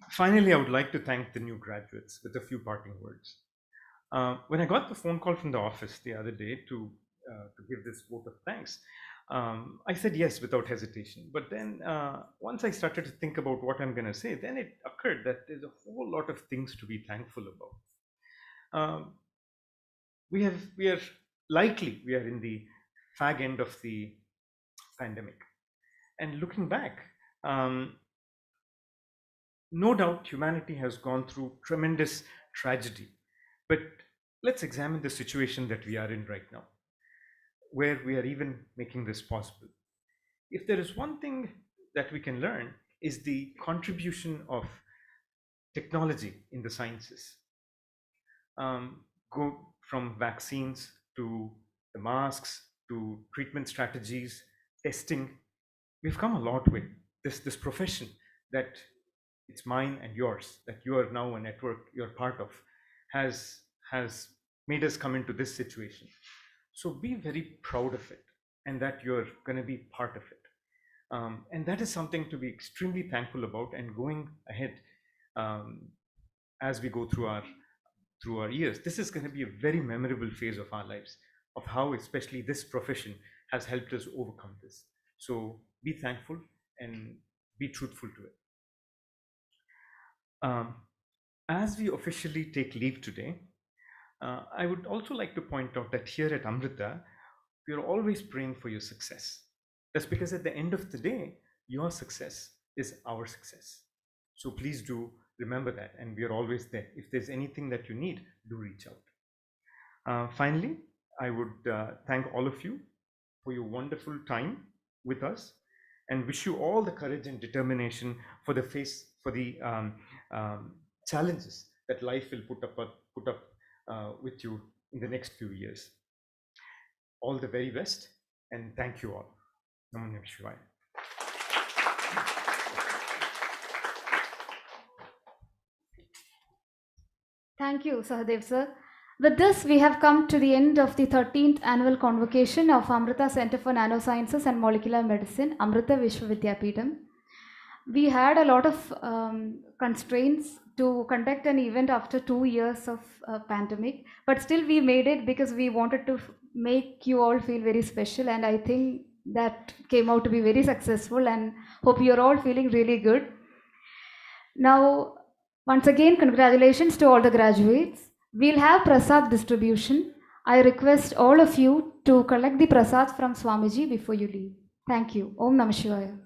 Finally, I would like to thank the new graduates with a few parting words. When I got the phone call from the office the other day to give this vote of thanks, I said yes without hesitation. But then once I started to think about what I'm going to say, then it occurred that there's a whole lot of things to be thankful about. We are in the fag end of the pandemic. And looking back, no doubt humanity has gone through tremendous tragedy. But let's examine the situation that we are in right now, where we are even making this possible. If there is one thing that we can learn, is the contribution of technology in the sciences. Go from vaccines to the masks to treatment strategies, testing. We've come a lot with this profession that it's mine and yours, that you are now a network you're part of, has made us come into this situation. So be very proud of it, and that you're going to be part of it. And that is something to be extremely thankful about. And going ahead, as we go through our years, this is going to be a very memorable phase of our lives, of how especially this profession has helped us overcome this. So be thankful and be truthful to it. As we officially take leave today, I would also like to point out that here at Amrita, we are always praying for your success. That's because at the end of the day, your success is our success. So please do remember that, and we are always there. If there's anything that you need, do reach out. Finally, I would thank all of you for your wonderful time with us, and wish you all the courage and determination for the challenges that life will put up with you in the next few years. All the very best, and thank you all. Namo Shivaya. Thank you, Sahadev sir. With this, we have come to the end of the 13th annual convocation of Amrita Center for Nanosciences and Molecular Medicine, Amrita Vishwa Vidyapeetham. We had a lot of constraints to conduct an event after 2 years of pandemic, but still we made it because we wanted to make you all feel very special, and I think that came out to be very successful, and hope you're all feeling really good. Now, once again, congratulations to all the graduates. We'll have prasad distribution. I request all of you to collect the prasad from Swamiji before you leave. Thank you. Om Namah Shivaya.